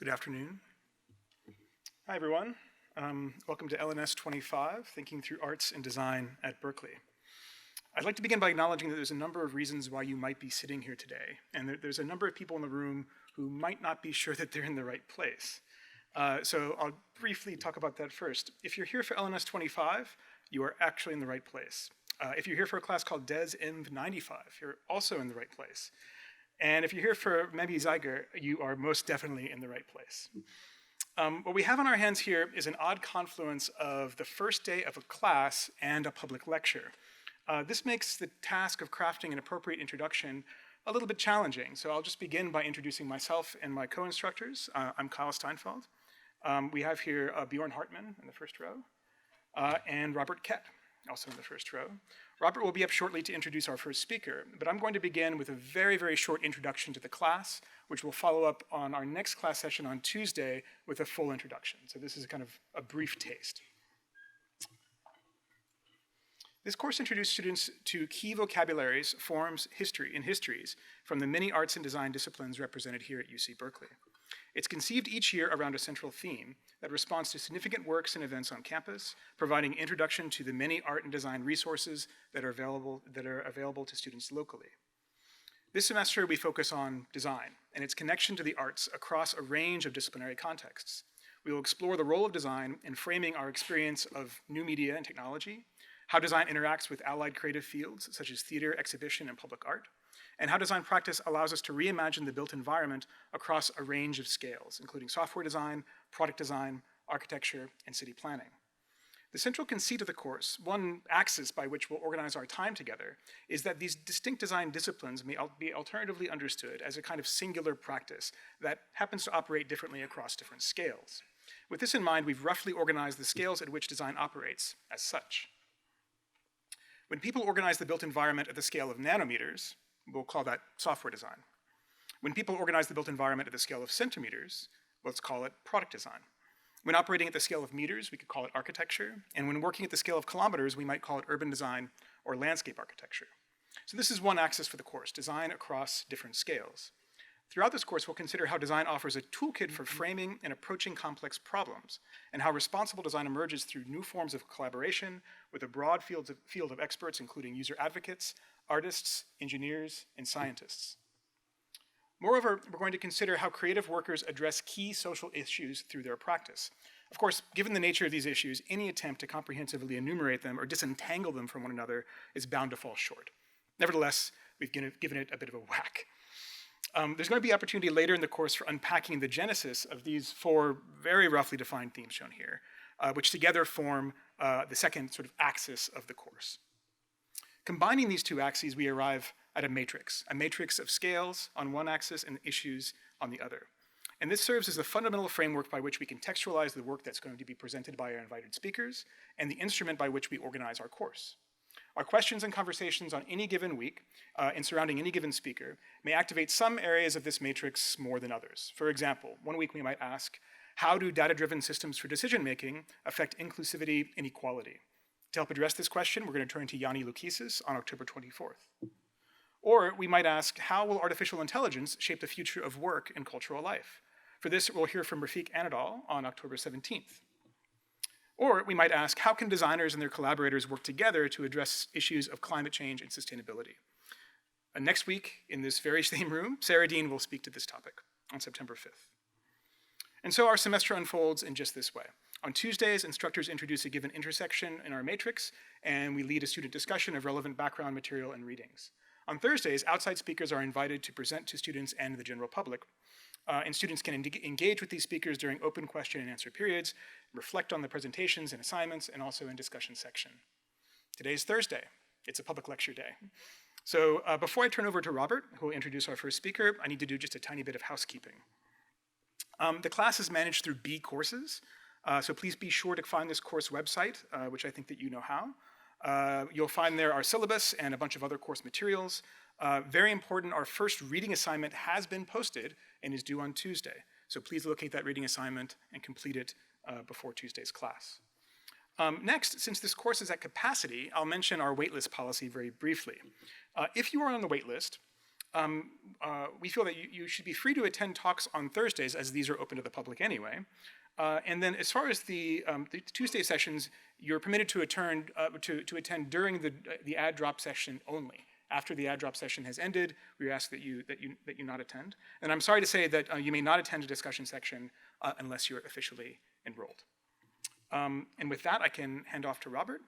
Good afternoon. Hi, everyone. Welcome to LNS 25, Thinking Through Arts and Design at Berkeley. I'd like to begin by acknowledging that there's a number of reasons why you might be sitting here today, and there's a number of people in the room who might not be sure that they're in the right place. So I'll briefly talk about that first. If you're here for LNS 25, you are actually in the right place. If you're here for a class called Des Inv 95, you're also in the right place. And if you're here for Maybe Zeiger, you are most definitely in the right place. What we have on our hands here is an odd confluence of the first day of a class and a public lecture. This makes the task of crafting an appropriate introduction a little bit challenging. So I'll just begin by introducing myself and my co-instructors. I'm Kyle Steinfeld. We have here Bjorn Hartmann in the first row, and Robert Kett, also in the first row. Robert will be up shortly to introduce our first speaker, but I'm going to begin with a very, very short introduction to the class, which will follow up on our next class session on Tuesday with a full introduction. So this is kind of a brief taste. This course introduced students to key vocabularies, forms, histories from the many arts and design disciplines represented here at UC Berkeley. It's conceived each year around a central theme that responds to significant works and events on campus, providing introduction to the many art and design resources that are available to students locally. This semester, we focus on design and its connection to the arts across a range of disciplinary contexts. We will explore the role of design in framing our experience of new media and technology, how design interacts with allied creative fields such as theater, exhibition, and public art, and how design practice allows us to reimagine the built environment across a range of scales, including software design, product design, architecture, and city planning. The central conceit of the course, one axis by which we'll organize our time together, is that these distinct design disciplines may be alternatively understood as a kind of singular practice that happens to operate differently across different scales. With this in mind, we've roughly organized the scales at which design operates as such. When people organize the built environment at the scale of nanometers, we'll call that software design. When people organize the built environment at the scale of centimeters, let's call it product design. When operating at the scale of meters, we could call it architecture. And when working at the scale of kilometers, we might call it urban design or landscape architecture. So this is one axis for the course, design across different scales. Throughout this course, we'll consider how design offers a toolkit for framing and approaching complex problems, and how responsible design emerges through new forms of collaboration with a broad field of experts, including user advocates, artists, engineers, and scientists. Moreover, we're going to consider how creative workers address key social issues through their practice. Of course, given the nature of these issues, any attempt to comprehensively enumerate them or disentangle them from one another is bound to fall short. Nevertheless, we've given it a bit of a whack. There's going to be opportunity later in the course for unpacking the genesis of these four very roughly defined themes shown here, which together form the second sort of axis of the course. Combining these two axes, we arrive at a matrix of scales on one axis and issues on the other. And this serves as the fundamental framework by which we contextualize the work that's going to be presented by our invited speakers and the instrument by which we organize our course. Our questions and conversations on any given week and surrounding any given speaker may activate some areas of this matrix more than others. For example, one week we might ask, how do data-driven systems for decision-making affect inclusivity and equality? To help address this question, we're going to turn to Yanni Loukisis on October 24th. Or we might ask, how will artificial intelligence shape the future of work and cultural life? For this, we'll hear from Rafiq Anadol on October 17th. Or we might ask, how can designers and their collaborators work together to address issues of climate change and sustainability? Next week, in this very same room, Sarah Dean will speak to this topic on September 5th. And so our semester unfolds in just this way. On Tuesdays, instructors introduce a given intersection in our matrix, and we lead a student discussion of relevant background material and readings. On Thursdays, outside speakers are invited to present to students and the general public, and students can engage with these speakers during open question and answer periods, reflect on the presentations and assignments, and also in discussion section. Today's Thursday. It's a public lecture day. So before I turn over to Robert, who will introduce our first speaker, I need to do just a tiny bit of housekeeping. The class is managed through B courses, so please be sure to find this course website, which I think that you know how. You'll find there our syllabus and a bunch of other course materials. Very important, our first reading assignment has been posted and is due on Tuesday. So please locate that reading assignment and complete it before Tuesday's class. Next, since this course is at capacity, I'll mention our waitlist policy very briefly. If you are on the waitlist, we feel that you should be free to attend talks on Thursdays, as these are open to the public anyway. And then as far as the Tuesday sessions, you're permitted to attend during the ad drop session only. After the ad drop session has ended, we ask that you not attend. And I'm sorry to say that you may not attend a discussion section unless you're officially enrolled. And with that, I can hand off to Robert.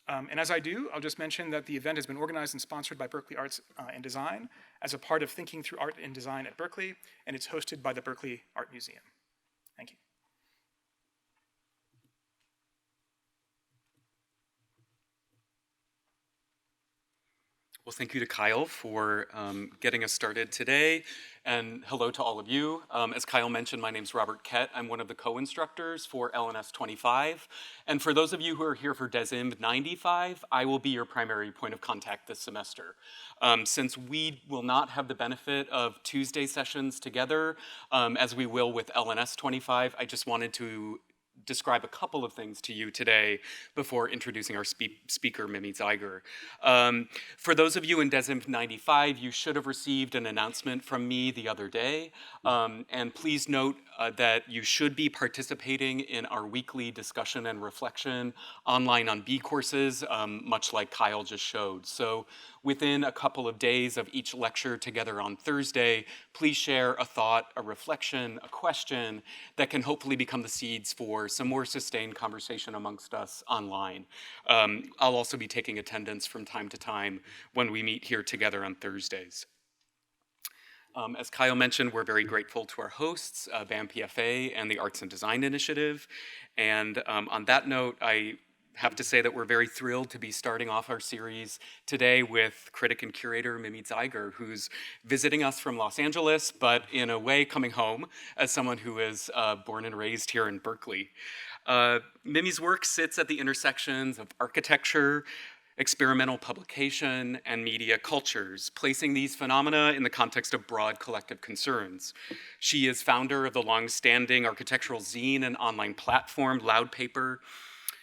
And as I do, I'll just mention that the event has been organized and sponsored by Berkeley Arts and Design as a part of Thinking Through Art and Design at Berkeley, and it's hosted by the Berkeley Art Museum. Thank you. Well, thank you to Kyle for getting us started today, and hello to all of you. As Kyle mentioned, my name's Robert Kett. I'm one of the co-instructors for LNS 25, and for those of you who are here for DesImb 95, I will be your primary point of contact this semester. Since we will not have the benefit of Tuesday sessions together, as we will with LNS 25, I just wanted to describe a couple of things to you today before introducing our speaker, Mimi Zeiger. For those of you in DesImb 95, you should have received an announcement from me the other day. And please note that you should be participating in our weekly discussion and reflection online on B courses, much like Kyle just showed. So within a couple of days of each lecture together on Thursday, please share a thought, a reflection, a question that can hopefully become the seeds for some more sustained conversation amongst us online. I'll also be taking attendance from time to time when we meet here together on Thursdays. As Kyle mentioned, we're very grateful to our hosts, BAM-PFA and the Arts and Design Initiative. And on that note, I have to say that we're very thrilled to be starting off our series today with critic and curator Mimi Zeiger, who's visiting us from Los Angeles, but in a way coming home as someone who is born and raised here in Berkeley. Mimi's work sits at the intersections of architecture, experimental publication, and media cultures, placing these phenomena in the context of broad collective concerns. She is founder of the long-standing architectural zine and online platform Loud Paper,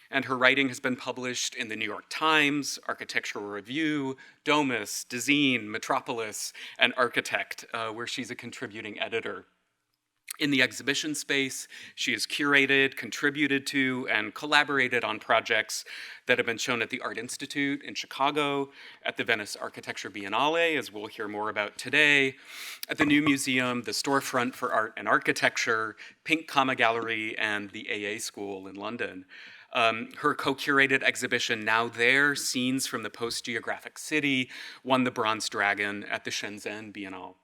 and her writing has been published in the New York Times, Architectural Review, Domus, Dezeen, Metropolis, and Architect, where she's a contributing editor. In the exhibition space, she has curated, contributed to, and collaborated on projects that have been shown at the Art Institute in Chicago, at the Venice Architecture Biennale, as we'll hear more about today, at the New Museum, the Storefront for Art and Architecture, Pink Comma Gallery, and the AA School in London. Her co-curated exhibition, Now There, Scenes from the Post-Geographic City, won the Bronze Dragon at the Shenzhen Biennale.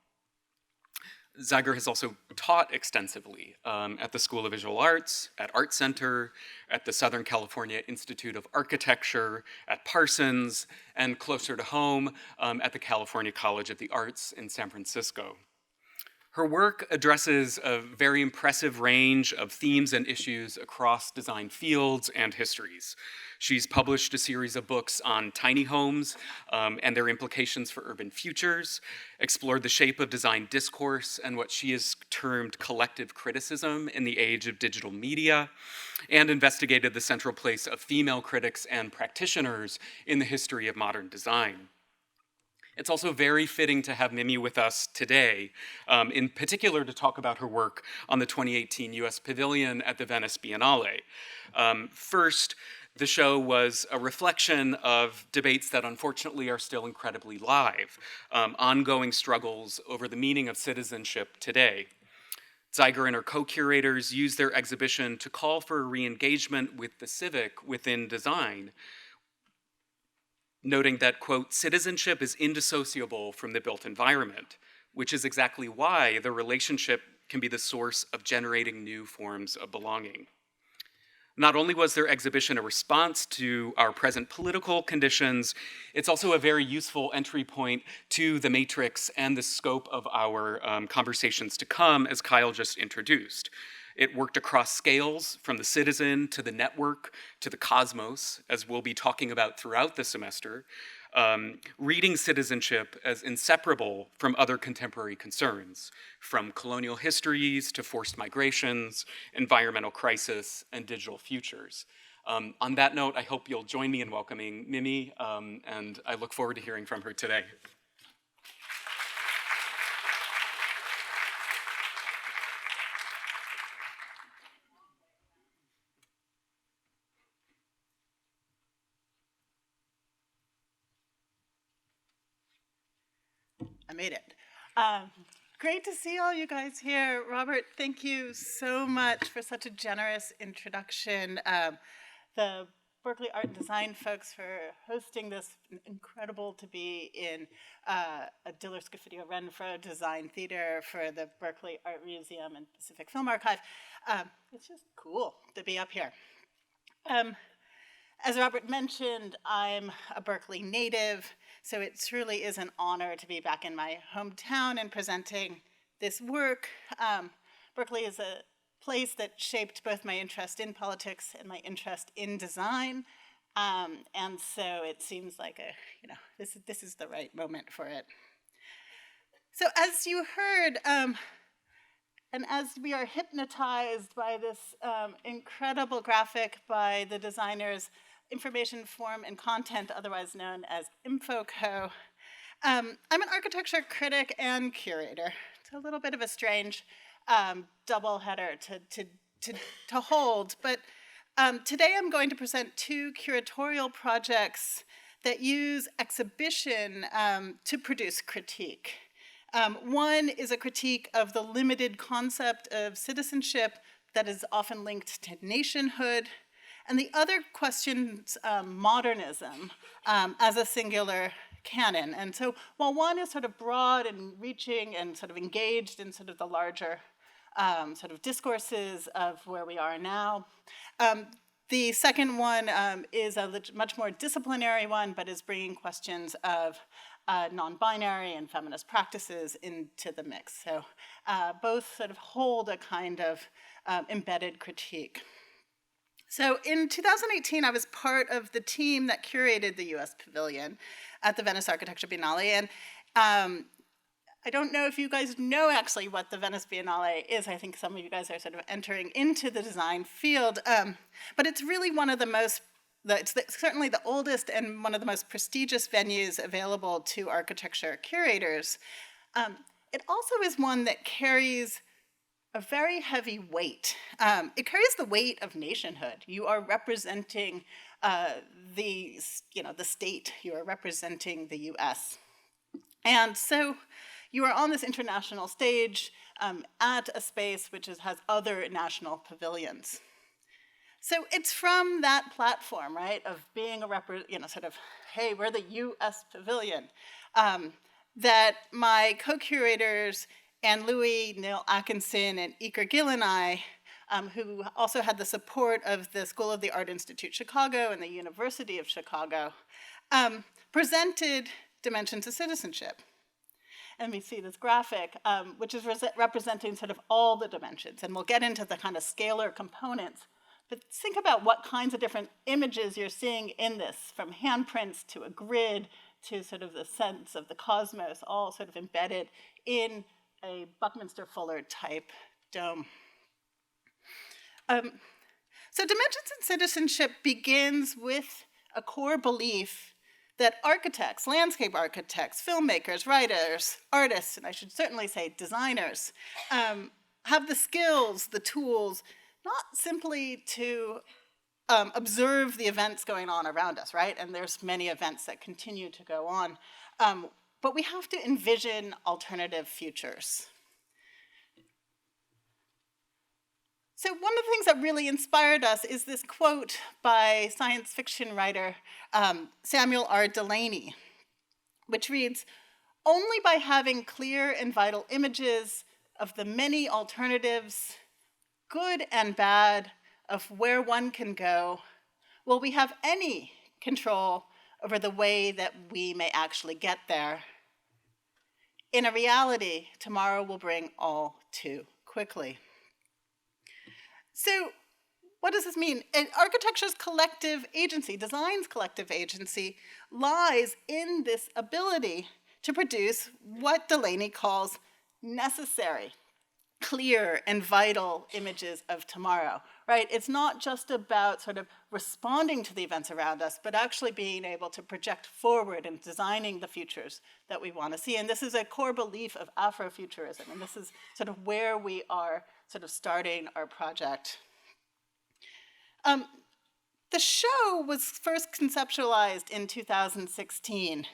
Zeiger has also taught extensively at the School of Visual Arts, at Art Center, at the Southern California Institute of Architecture, at Parsons, and closer to home, at the California College of the Arts in San Francisco. Her work addresses a very impressive range of themes and issues across design fields and histories. She's published a series of books on tiny homes and their implications for urban futures, explored the shape of design discourse and what she has termed collective criticism in the age of digital media, and investigated the central place of female critics and practitioners in the history of modern design. It's also very fitting to have Mimi with us today, in particular to talk about her work on the 2018 US Pavilion at the Venice Biennale. First, the show was a reflection of debates that unfortunately are still incredibly live, ongoing struggles over the meaning of citizenship today. Zeiger and her co-curators used their exhibition to call for re-engagement with the civic within design, noting that, quote, citizenship is indissociable from the built environment, which is exactly why the relationship can be the source of generating new forms of belonging. Not only was their exhibition a response to our present political conditions, it's also a very useful entry point to the matrix and the scope of our conversations to come, as Kyle just introduced. It worked across scales, from the citizen to the network to the cosmos, as we'll be talking about throughout the semester, reading citizenship as inseparable from other contemporary concerns, from colonial histories to forced migrations, environmental crisis, and digital futures. On that note, I hope you'll join me in welcoming Mimi, and I look forward to hearing from her today. I made it. Great to see all you guys here. Robert, thank you so much for such a generous introduction. The Berkeley Art and Design folks for hosting this. Incredible to be in a Diller Scofidio Renfro Design Theater for the Berkeley Art Museum and Pacific Film Archive. It's just cool to be up here. As Robert mentioned, I'm a Berkeley native, so it truly is an honor to be back in my hometown and presenting this work. Berkeley is a place that shaped both my interest in politics and my interest in design, and so it seems like this is the right moment for it. So as you heard, and as we are hypnotized by this incredible graphic by the designers Information Form and Content, otherwise known as InfoCo, I'm an architecture critic and curator. It's a little bit of a strange double header to hold, but today I'm going to present two curatorial projects that use exhibition to produce critique. One is a critique of the limited concept of citizenship that is often linked to nationhood, and the other questions modernism as a singular canon. And so while one is sort of broad and reaching and sort of engaged in sort of the larger sort of discourses of where we are now, the second one is a much more disciplinary one, but is bringing questions of non-binary and feminist practices into the mix. So both sort of hold a kind of embedded critique. So in 2018, I was part of the team that curated the US Pavilion at the Venice Architecture Biennale. And I don't know if you guys know actually what the Venice Biennale is. I think some of you guys are sort of entering into the design field. But it's really one of the most, certainly the oldest and one of the most prestigious venues available to architecture curators. It also is one that carries a very heavy weight. It carries the weight of nationhood. You are representing the state. You are representing the US. And so you are on this international stage at a space which has other national pavilions. So it's from that platform, right, of being a sort of, hey, we're the US Pavilion, that my co-curators and Louis, Neil Atkinson, and Iker Gillenai, who also had the support of the School of the Art Institute Chicago and the University of Chicago, presented Dimensions of Citizenship. And we see this graphic, which is representing sort of all the dimensions. And we'll get into the kind of scalar components. But think about what kinds of different images you're seeing in this, from handprints to a grid to sort of the sense of the cosmos, all sort of embedded in a Buckminster Fuller type dome. So Dimensions in Citizenship begins with a core belief that architects, landscape architects, filmmakers, writers, artists, and I should certainly say designers, have the skills, the tools, not simply to observe the events going on around us, right? And there's many events that continue to go on. But we have to envision alternative futures. So one of the things that really inspired us is this quote by science fiction writer Samuel R. Delany, which reads, "Only by having clear and vital images of the many alternatives, good and bad, of where one can go, will we have any control over the way that we may actually get there. In a reality, tomorrow will bring all too quickly." So what does this mean? Architecture's collective agency, design's collective agency, lies in this ability to produce what Delany calls necessary, clear, and vital images of tomorrow, right? It's not just about sort of responding to the events around us, but actually being able to project forward and designing the futures that we want to see. And this is a core belief of Afrofuturism, and this is sort of where we are sort of starting our project. The show was first conceptualized in 2016.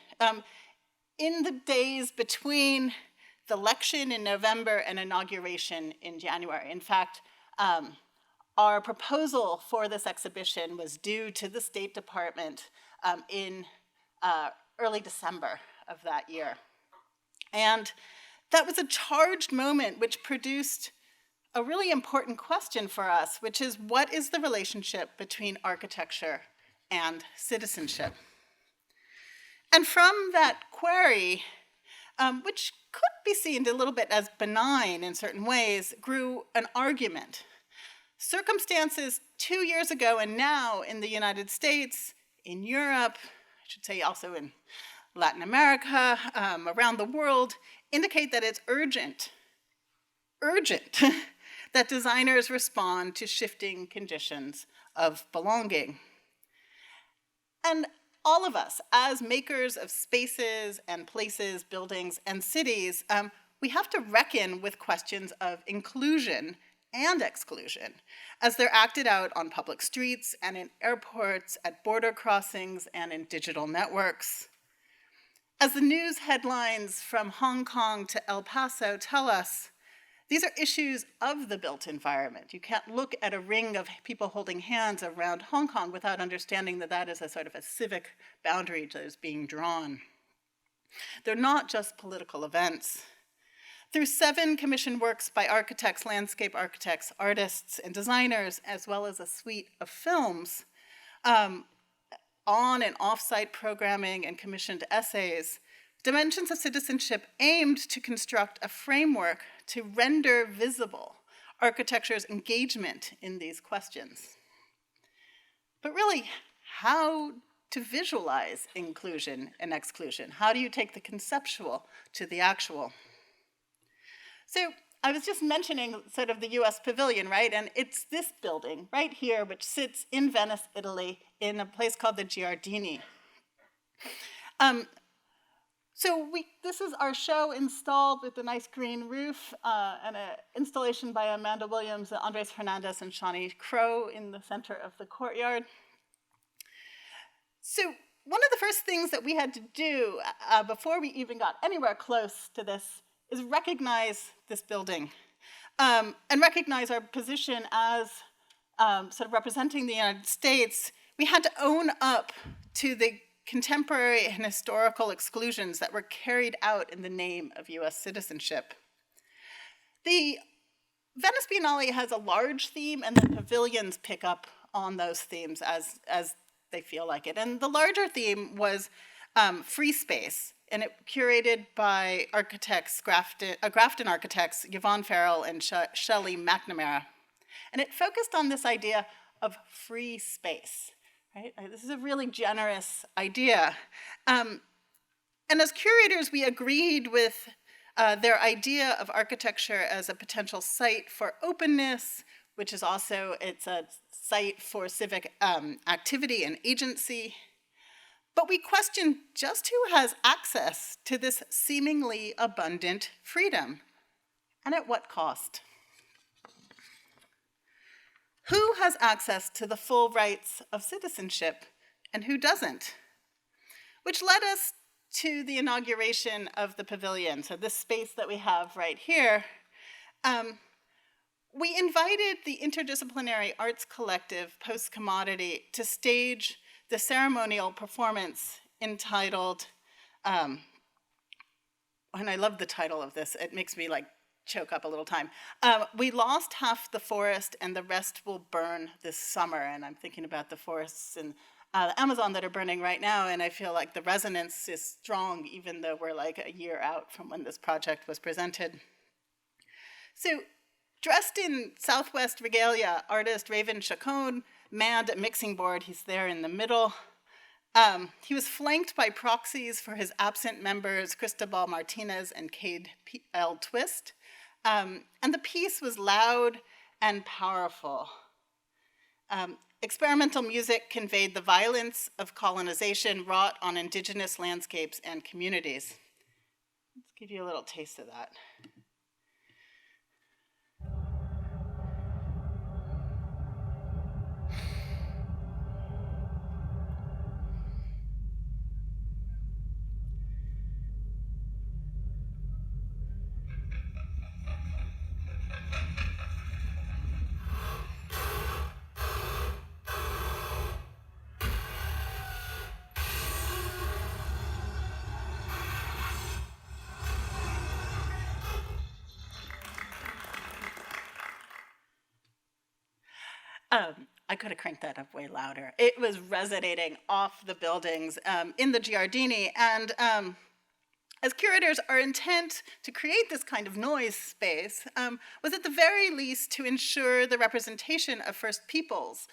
in the days between the election in November and inauguration in January. In fact, our proposal for this exhibition was due to the State Department in early December of that year. And that was a charged moment which produced a really important question for us, which is, what is the relationship between architecture and citizenship? And from that query, which could be seen a little bit as benign in certain ways, grew an argument. Circumstances 2 years ago and now in the United States, in Europe, I should say also in Latin America, around the world, indicate that it's urgent that designers respond to shifting conditions of belonging. And all of us, as makers of spaces and places, buildings, and cities, we have to reckon with questions of inclusion and exclusion as they're acted out on public streets and in airports, at border crossings, and in digital networks. As the news headlines from Hong Kong to El Paso tell us, these are issues of the built environment. You can't look at a ring of people holding hands around Hong Kong without understanding that that is a sort of a civic boundary that is being drawn. They're not just political events. Through 7 commissioned works by architects, landscape architects, artists, and designers, as well as a suite of films, on and off-site programming and commissioned essays, Dimensions of Citizenship aimed to construct a framework to render visible architecture's engagement in these questions. But really, how to visualize inclusion and exclusion? How do you take the conceptual to the actual? So I was just mentioning sort of the US Pavilion, right? And it's this building right here, which sits in Venice, Italy, in a place called the Giardini. This is our show installed with a nice green roof and an installation by Amanda Williams, Andres Hernandez, and Shawnee Crow in the center of the courtyard. So one of the first things that we had to do before we even got anywhere close to this is recognize this building and recognize our position as sort of representing the United States. We had to own up to the contemporary and historical exclusions that were carried out in the name of US citizenship. The Venice Biennale has a large theme, and the pavilions pick up on those themes as they feel like it. And the larger theme was free space, and it curated by architects, Grafton architects, Yvonne Farrell and Shelley McNamara. And it focused on this idea of free space. Right? This is a really generous idea. And as curators, we agreed with their idea of architecture as a potential site for openness, which is also, it's a site for civic activity and agency. But we questioned just who has access to this seemingly abundant freedom, and at what cost? Who has access to the full rights of citizenship, and who doesn't? Which led us to the inauguration of the pavilion. So this space that we have right here, we invited the interdisciplinary arts collective, Post Commodity, to stage the ceremonial performance entitled, and I love the title of this, it makes me like choke up a little time. We lost half the forest and the rest will burn this summer. And I'm thinking about the forests in the Amazon that are burning right now, and I feel like the resonance is strong even though we're like a year out from when this project was presented. So dressed in Southwest regalia, artist Raven Chacon manned a mixing board. He's there in the middle. He was flanked by proxies for his absent members, Cristobal Martinez and Cade L. Twist. And the piece was loud and powerful. Experimental music conveyed the violence of colonization wrought on indigenous landscapes and communities. Let's give you a little taste of that. I could have cranked that up way louder. It was resonating off the buildings in the Giardini. And as curators, our intent to create this kind of noise space was at the very least to ensure the representation of First Peoples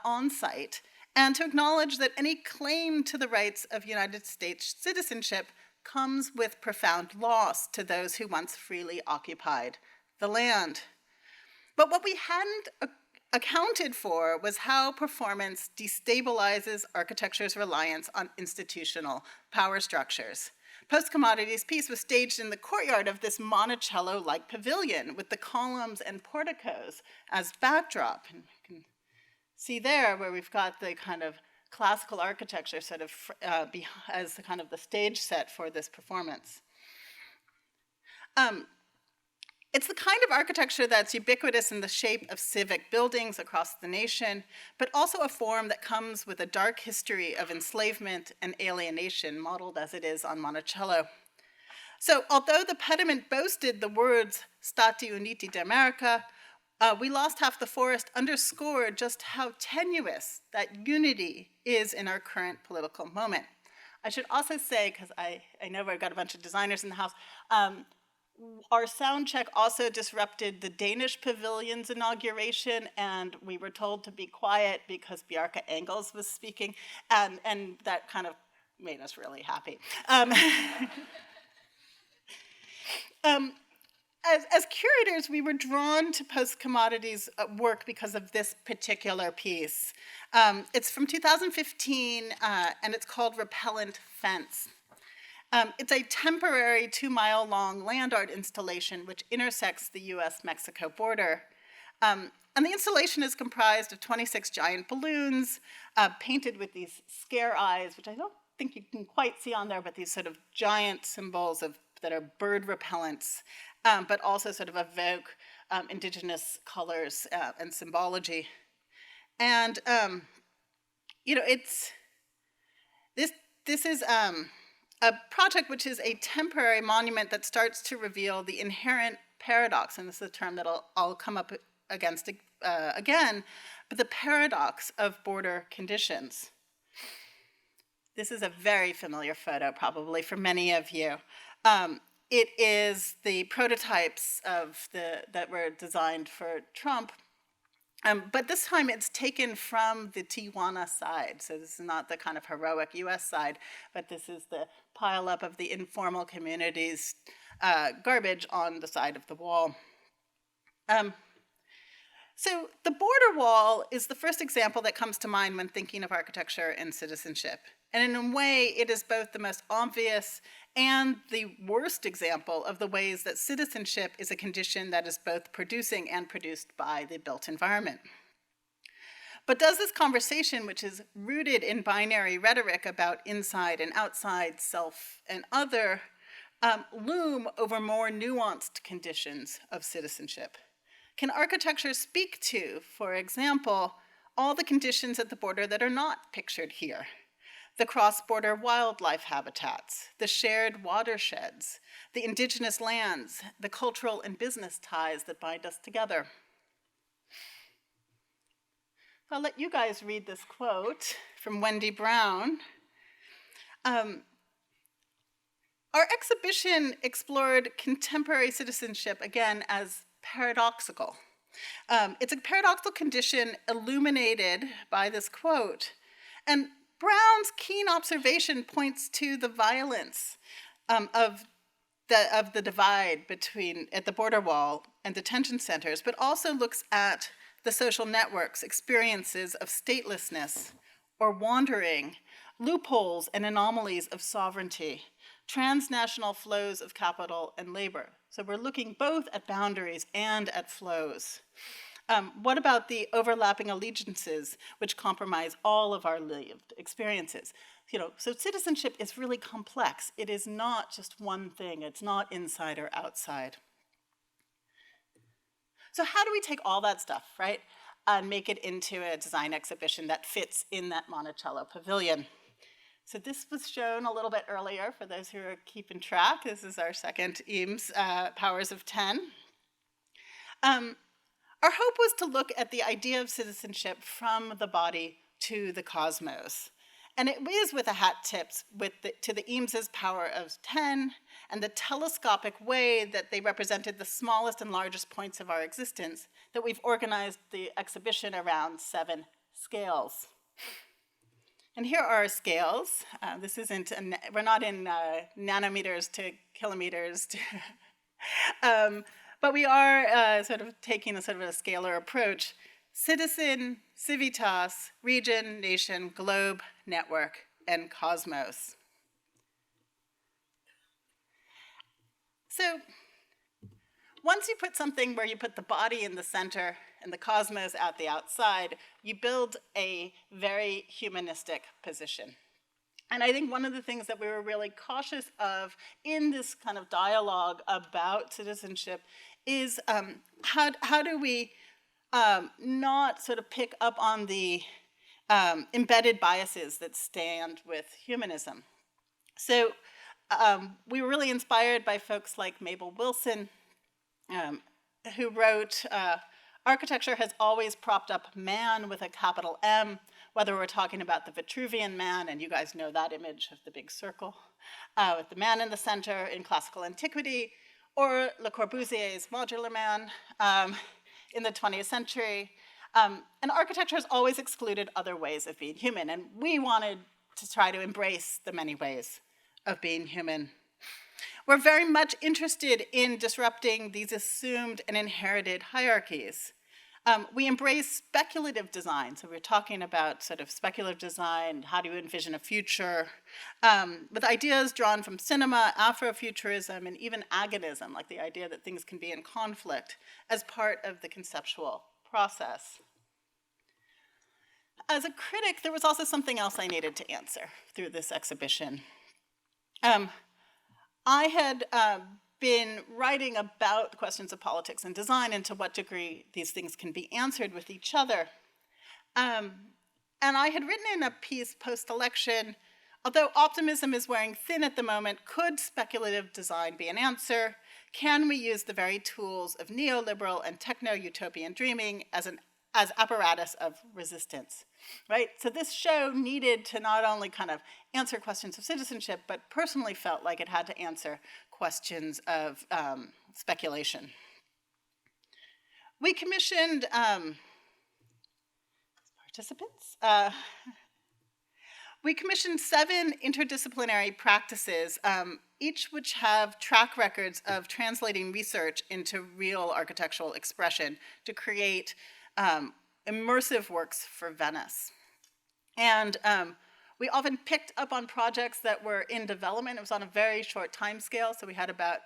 on site, and to acknowledge that any claim to the rights of United States citizenship comes with profound loss to those who once freely occupied the land. But what we hadn't accounted for was how performance destabilizes architecture's reliance on institutional power structures. Post-Commodities piece was staged in the courtyard of this Monticello-like pavilion with the columns and porticos as backdrop. And you can see there where we've got the kind of classical architecture sort of as the kind of the stage set for this performance. It's the kind of architecture that's ubiquitous in the shape of civic buildings across the nation, but also a form that comes with a dark history of enslavement and alienation, modeled as it is on Monticello. So although the pediment boasted the words Stati Uniti d'America, we lost half the forest underscored just how tenuous that unity is in our current political moment. I should also say, because I know we've got a bunch of designers in the house, our sound check also disrupted the Danish pavilion's inauguration, and we were told to be quiet because Bjarke Engels was speaking, and that kind of made us really happy. As curators, we were drawn to Post-Commodities work because of this particular piece. It's from 2015, and it's called Repellent Fence. It's a temporary 2-mile-long land art installation which intersects the US-Mexico border. And the installation is comprised of 26 giant balloons painted with these scare eyes, which I don't think you can quite see on there, but these sort of giant symbols that are bird repellents, but also sort of evoke indigenous colors and symbology. And, this is a project which is a temporary monument that starts to reveal the inherent paradox, and this is a term that I'll come up against again, but the paradox of border conditions. This is a very familiar photo, probably, for many of you. It is the prototypes that were designed for Trump, but this time it's taken from the Tijuana side. So this is not the kind of heroic US side, but this is the pileup of the informal communities' garbage on the side of the wall. So the border wall is the first example that comes to mind when thinking of architecture and citizenship. And in a way, it is both the most obvious and the worst example of the ways that citizenship is a condition that is both producing and produced by the built environment. But does this conversation, which is rooted in binary rhetoric about inside and outside, self and other, loom over more nuanced conditions of citizenship? Can architecture speak to, for example, all the conditions at the border that are not pictured here? The cross-border wildlife habitats, the shared watersheds, the indigenous lands, the cultural and business ties that bind us together. I'll let you guys read this quote from Wendy Brown. Our exhibition explored contemporary citizenship, again, as paradoxical. It's a paradoxical condition illuminated by this quote. And Brown's keen observation points to the violence of the divide between at the border wall and detention centers, but also looks at the social networks, experiences of statelessness or wandering, loopholes and anomalies of sovereignty, transnational flows of capital and labor. So we're looking both at boundaries and at flows. What about the overlapping allegiances which compromise all of our lived experiences? So citizenship is really complex. It is not just one thing. It's not inside or outside. So how do we take all that stuff, right, and make it into a design exhibition that fits in that Monticello pavilion? So this was shown a little bit earlier for those who are keeping track. This is our second Eames Powers of 10. Our hope was to look at the idea of citizenship from the body to the cosmos. And it is with a hat tips to the Eames's power of 10 and the telescopic way that they represented the smallest and largest points of our existence that we've organized the exhibition around 7 scales. And here are our scales. This isn't, we're not in nanometers to kilometers, but we are sort of taking a sort of a scalar approach. Citizen, civitas, region, nation, globe, network, and cosmos. So once you put something where you put the body in the center and the cosmos at the outside, you build a very humanistic position. And I think one of the things that we were really cautious of in this kind of dialogue about citizenship is how do we not sort of pick up on the embedded biases that stand with humanism. So we were really inspired by folks like Mabel Wilson, who wrote, architecture has always propped up man with a capital M, whether we're talking about the Vitruvian man, and you guys know that image of the big circle, with the man in the center in classical antiquity, or Le Corbusier's modular man in the 20th century. And architecture has always excluded other ways of being human, and we wanted to try to embrace the many ways of being human. We're very much interested in disrupting these assumed and inherited hierarchies. We embrace speculative design, so we're talking about sort of speculative design, how do you envision a future, with ideas drawn from cinema, Afrofuturism, and even agonism, like the idea that things can be in conflict, as part of the conceptual process. As a critic, there was also something else I needed to answer through this exhibition. I had been writing about questions of politics and design and to what degree these things can be answered with each other. And I had written in a piece post-election, although optimism is wearing thin at the moment, could speculative design be an answer? Can we use the very tools of neoliberal and techno-utopian dreaming as apparatus of resistance, right? So this show needed to not only kind of answer questions of citizenship, but personally felt like it had to answer questions of speculation. We commissioned participants. We commissioned 7 interdisciplinary practices, each which have track records of translating research into real architectural expression to create immersive works for Venice. And we often picked up on projects that were in development. It was on a very short time scale, so we had about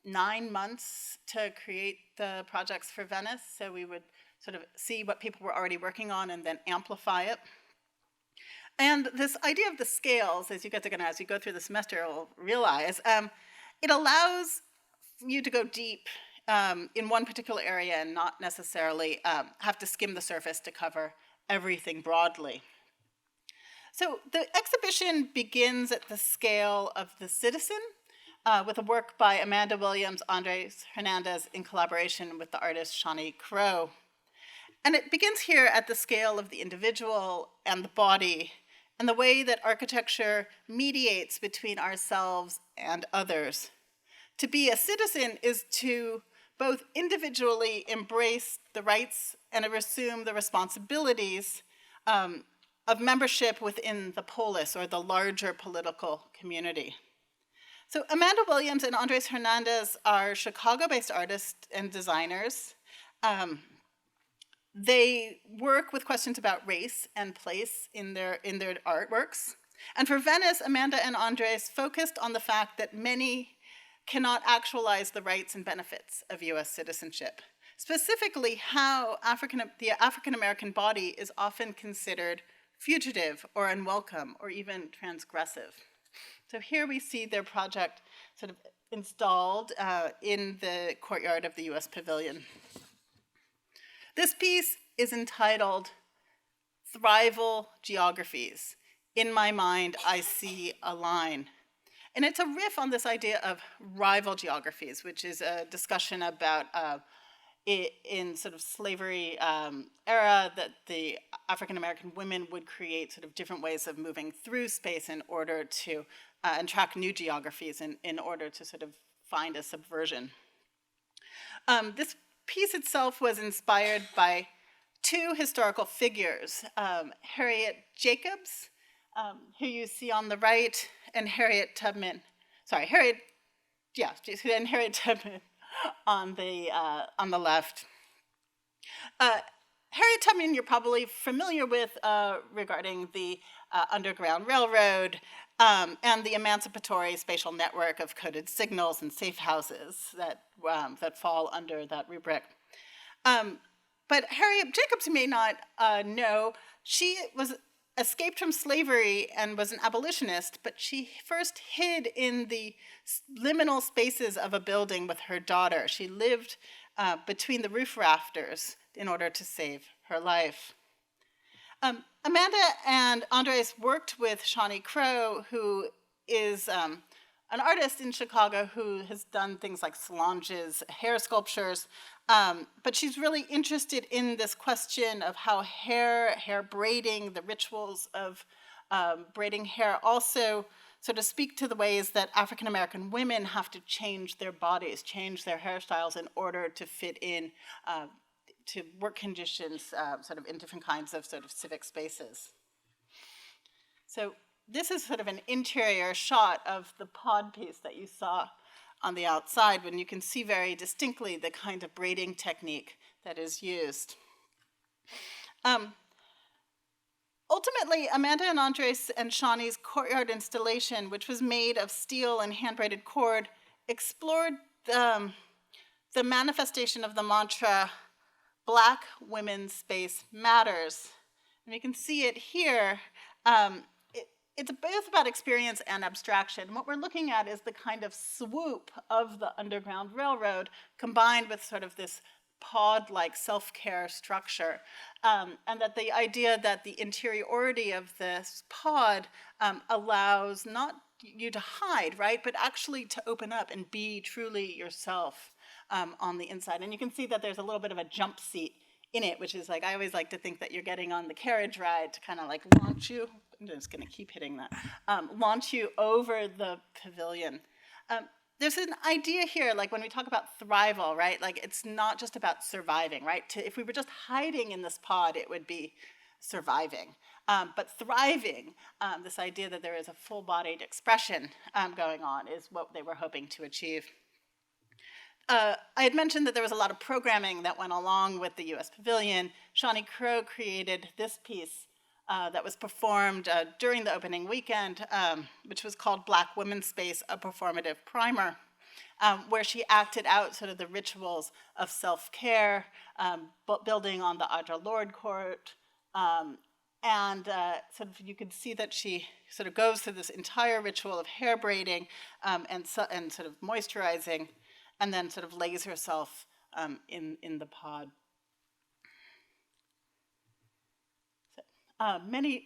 9 months to create the projects for Venice. So we would sort of see what people were already working on and then amplify it. And this idea of the scales, as you go through the semester, you'll realize, it allows you to go deep in one particular area and not necessarily have to skim the surface to cover everything broadly. So the exhibition begins at the scale of the citizen with a work by Amanda Williams, Andres Hernandez in collaboration with the artist Shani Crow. And it begins here at the scale of the individual and the body and the way that architecture mediates between ourselves and others. To be a citizen is to both individually embrace the rights and assume the responsibilities of membership within the polis, or the larger political community. So Amanda Williams and Andres Hernandez are Chicago-based artists and designers. They work with questions about race and place in their artworks. And for Venice, Amanda and Andres focused on the fact that many cannot actualize the rights and benefits of US citizenship. Specifically, how the African-American body is often considered fugitive or unwelcome or even transgressive. So here we see their project sort of installed in the courtyard of the US Pavilion. This piece is entitled Thrival Geographies. In my mind, I see a line. And it's a riff on this idea of rival geographies, which is a discussion about in sort of slavery era, that the African American women would create sort of different ways of moving through space in order to and track new geographies in order to sort of find a subversion. This piece itself was inspired by two historical figures, Harriet Jacobs, who you see on the right, and Harriet Tubman on the left. Harriet Tubman you're probably familiar with regarding the Underground Railroad and the emancipatory spatial network of coded signals and safe houses that fall under that rubric. But Harriet Jacobs, you may not know, she escaped from slavery and was an abolitionist, but she first hid in the liminal spaces of a building with her daughter. She lived between the roof rafters in order to save her life. Amanda and Andres worked with Shawnee Crow, who is an artist in Chicago who has done things like Solange's hair sculptures, but she's really interested in this question of how hair braiding, the rituals of braiding hair also sort of speak to the ways that African American women have to change their bodies, change their hairstyles in order to fit in to work conditions sort of in different kinds of sort of civic spaces. So this is sort of an interior shot of the pod piece that you saw on the outside, when you can see very distinctly the kind of braiding technique that is used. Ultimately, Amanda and Andres and Shawnee's courtyard installation, which was made of steel and hand-braided cord, explored the manifestation of the mantra, Black women's space matters. And you can see it here. It's both about experience and abstraction. What we're looking at is the kind of swoop of the Underground Railroad combined with sort of this pod-like self-care structure. And that the idea that the interiority of this pod allows not you to hide, right, but actually to open up and be truly yourself on the inside. And you can see that there's a little bit of a jump seat in it, which is like, I always like to think that you're getting on the carriage ride to kind of like launch you, I'm just gonna keep hitting that, launch you over the pavilion. There's an idea here, like when we talk about thrival, right, like it's not just about surviving, right? If we were just hiding in this pod, it would be surviving. But thriving, this idea that there is a full-bodied expression going on, is what they were hoping to achieve. I had mentioned that there was a lot of programming that went along with the U.S. Pavilion. Shawnee Crow created this piece that was performed during the opening weekend, which was called Black Women's Space, a Performative Primer, where she acted out sort of the rituals of self-care, building on the Audre Lorde court, and sort of you can see that she sort of goes through this entire ritual of hair braiding and sort of moisturizing, and then sort of lays herself in the pod. So,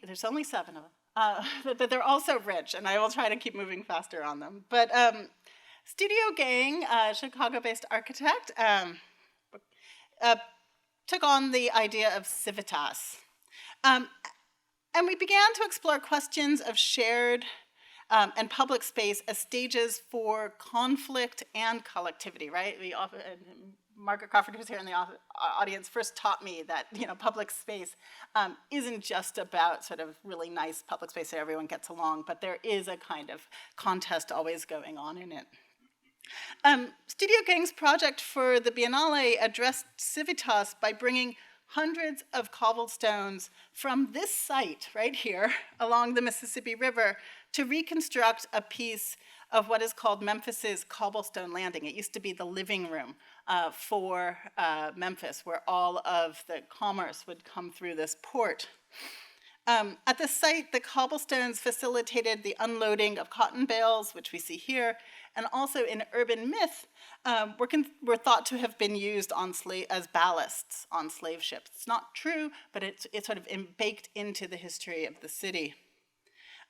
there's only 7 of them, but they're also rich, and I will try to keep moving faster on them. But Studio Gang, a Chicago-based architect, took on the idea of civitas. And we began to explore questions of shared and public space as stages for conflict and collectivity, right? Margaret Crawford, who's here in the audience, first taught me that, public space isn't just about sort of really nice public space that everyone gets along, but there is a kind of contest always going on in it. Studio Gang's project for the Biennale addressed civitas by bringing hundreds of cobblestones from this site right here along the Mississippi River to reconstruct a piece of what is called Memphis's Cobblestone Landing. It used to be the living room for Memphis, where all of the commerce would come through this port. At the site, the cobblestones facilitated the unloading of cotton bales, which we see here, and also in urban myth, were thought to have been used as ballasts on slave ships. It's not true, but it's sort of baked into the history of the city.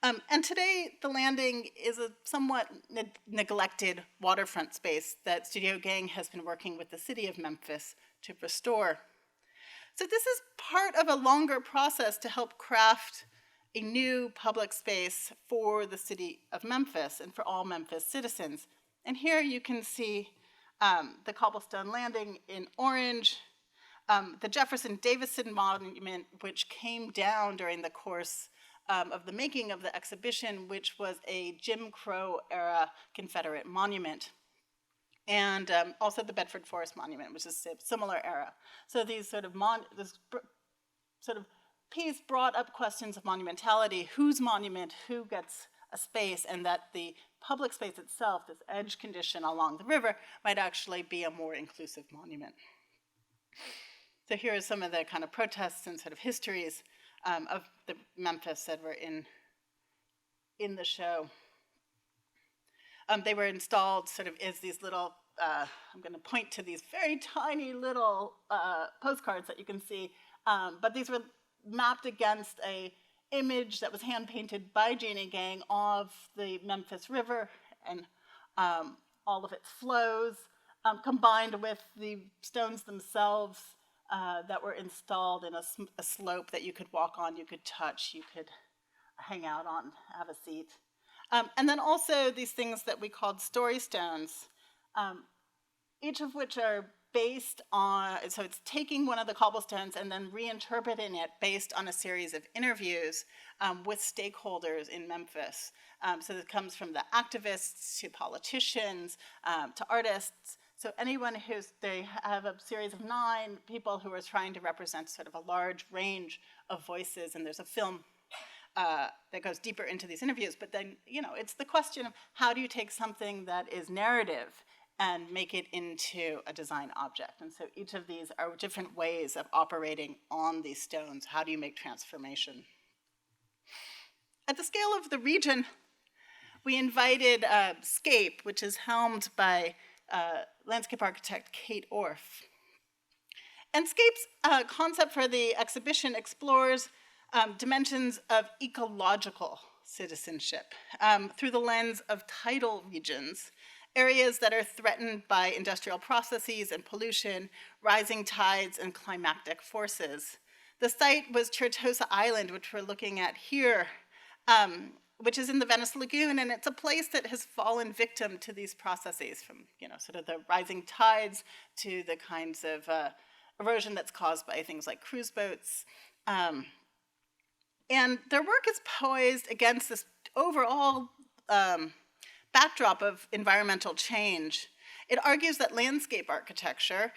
And today, the landing is a somewhat neglected waterfront space that Studio Gang has been working with the city of Memphis to restore. So this is part of a longer process to help craft a new public space for the city of Memphis and for all Memphis citizens. And here you can see the cobblestone landing in orange, the Jefferson Davisson Monument, which came down during the course of the making of the exhibition, which was a Jim Crow era Confederate monument. And also the Bedford Forest Monument, which is a similar era. So these sort of piece brought up questions of monumentality, whose monument, who gets a space, and that the public space itself, this edge condition along the river, might actually be a more inclusive monument. So here are some of the kind of protests and sort of histories of the Memphis that were in the show. They were installed sort of as these little, I'm going to point to these very tiny little postcards that you can see, but these were mapped against a image that was hand-painted by Jeannie Gang of the Memphis River and all of its flows, combined with the stones themselves that were installed in a slope that you could walk on, you could touch, you could hang out on, have a seat. And then also these things that we called story stones, each of which are based on, so it's taking one of the cobblestones and then reinterpreting it based on a series of interviews with stakeholders in Memphis. So it comes from the activists to politicians to artists. So anyone they have a series of 9 people who are trying to represent sort of a large range of voices, and there's a film that goes deeper into these interviews. But then, it's the question of how do you take something that is narrative and make it into a design object? And so each of these are different ways of operating on these stones. How do you make transformation? At the scale of the region, we invited Scape, which is helmed by landscape architect Kate Orff. And Scape's concept for the exhibition explores dimensions of ecological citizenship through the lens of tidal regions, areas that are threatened by industrial processes and pollution, rising tides, and climatic forces. The site was Chertosa Island, which we're looking at here, which is in the Venice Lagoon, and it's a place that has fallen victim to these processes, from sort of the rising tides to the kinds of erosion that's caused by things like cruise boats. And their work is poised against this overall backdrop of environmental change. It argues that landscape architecture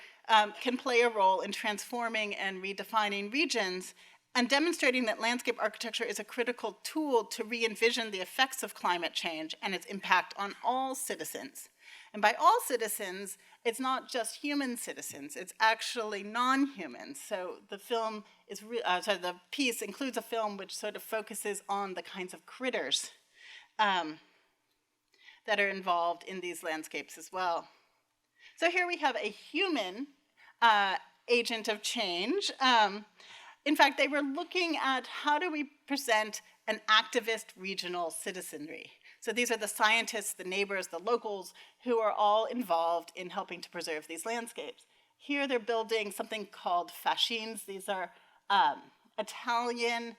can play a role in transforming and redefining regions, and demonstrating that landscape architecture is a critical tool to re-envision the effects of climate change and its impact on all citizens. And by all citizens, it's not just human citizens, it's actually non-humans. So the film is, the piece includes a film which sort of focuses on the kinds of critters that are involved in these landscapes as well. So here we have a human agent of change. In fact, they were looking at how do we present an activist regional citizenry. So these are the scientists, the neighbors, the locals, who are all involved in helping to preserve these landscapes. Here they're building something called fascines. These are Italian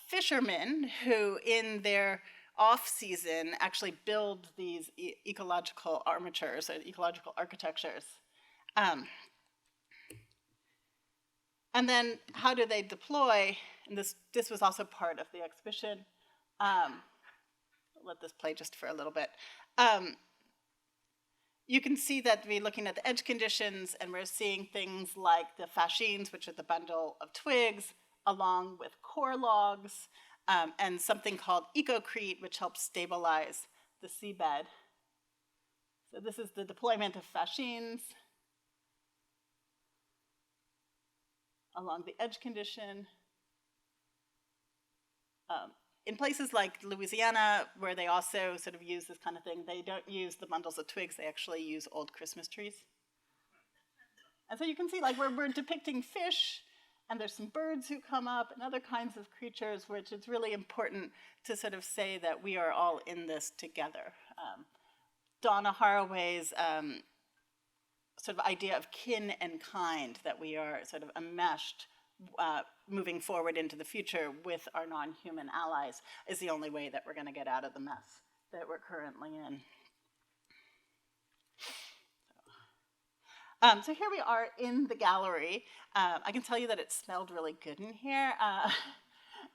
fishermen who, in their off-season, actually build these ecological armatures or ecological architectures. And then how do they deploy? And this was also part of the exhibition. Let this play just for a little bit. You can see that we're looking at the edge conditions, and we're seeing things like the fascines, which are the bundle of twigs, along with core logs, and something called ecocrete, which helps stabilize the seabed. So this is the deployment of fascines along the edge condition. In places like Louisiana, where they also sort of use this kind of thing, they don't use the bundles of twigs, they actually use old Christmas trees. And so you can see, like, we're depicting fish And there's some birds who come up and other kinds of creatures, which it's really important to sort of say that we are all in this together. Donna Haraway's sort of idea of kin and kind, that we are sort of enmeshed moving forward into the future with our non-human allies, is the only way that we're going to get out of the mess that we're currently in. So here we are in the gallery. I can tell you that it smelled really good in here.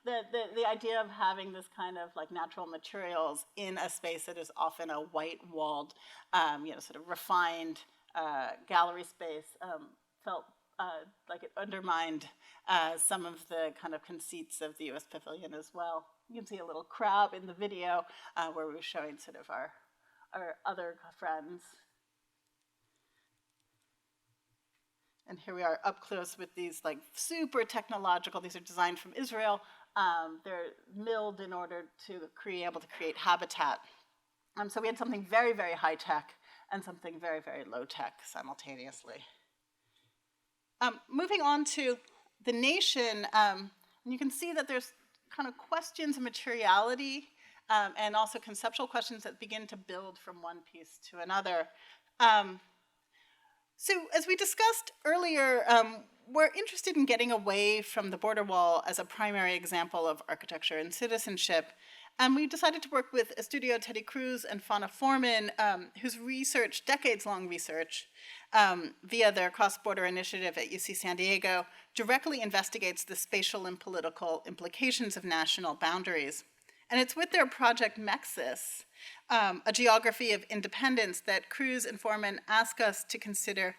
The idea of having this kind of like natural materials in a space that is often a white-walled, sort of refined gallery space felt like it undermined some of the kind of conceits of the U.S. Pavilion as well. You can see a little crab in the video where we were showing sort of our other friends. And here we are up close with these like super technological, these are designed from Israel. They're milled in order to be able to create habitat. So we had something very, very high tech and something very, very low tech simultaneously. Moving on to the nation, and you can see that there's kind of questions of materiality and also conceptual questions that begin to build from one piece to another. So as we discussed earlier, we're interested in getting away from the border wall as a primary example of architecture and citizenship. And we decided to work with Estudio Teddy Cruz and Fauna Foreman, whose research, decades-long research, via their cross-border initiative at UC San Diego, directly investigates the spatial and political implications of national boundaries. And it's with their project Mexis, a geography of independence, that Cruz and Foreman ask us to consider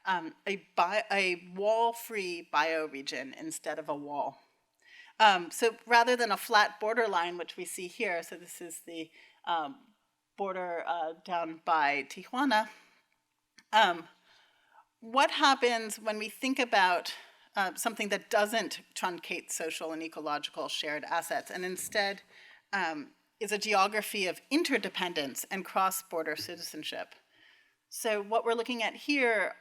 a wall-free bioregion instead of a wall. So rather than a flat borderline, which we see here, so this is the border down by Tijuana, what happens when we think about something that doesn't truncate social and ecological shared assets and instead is a geography of interdependence and cross-border citizenship? So what we're looking at here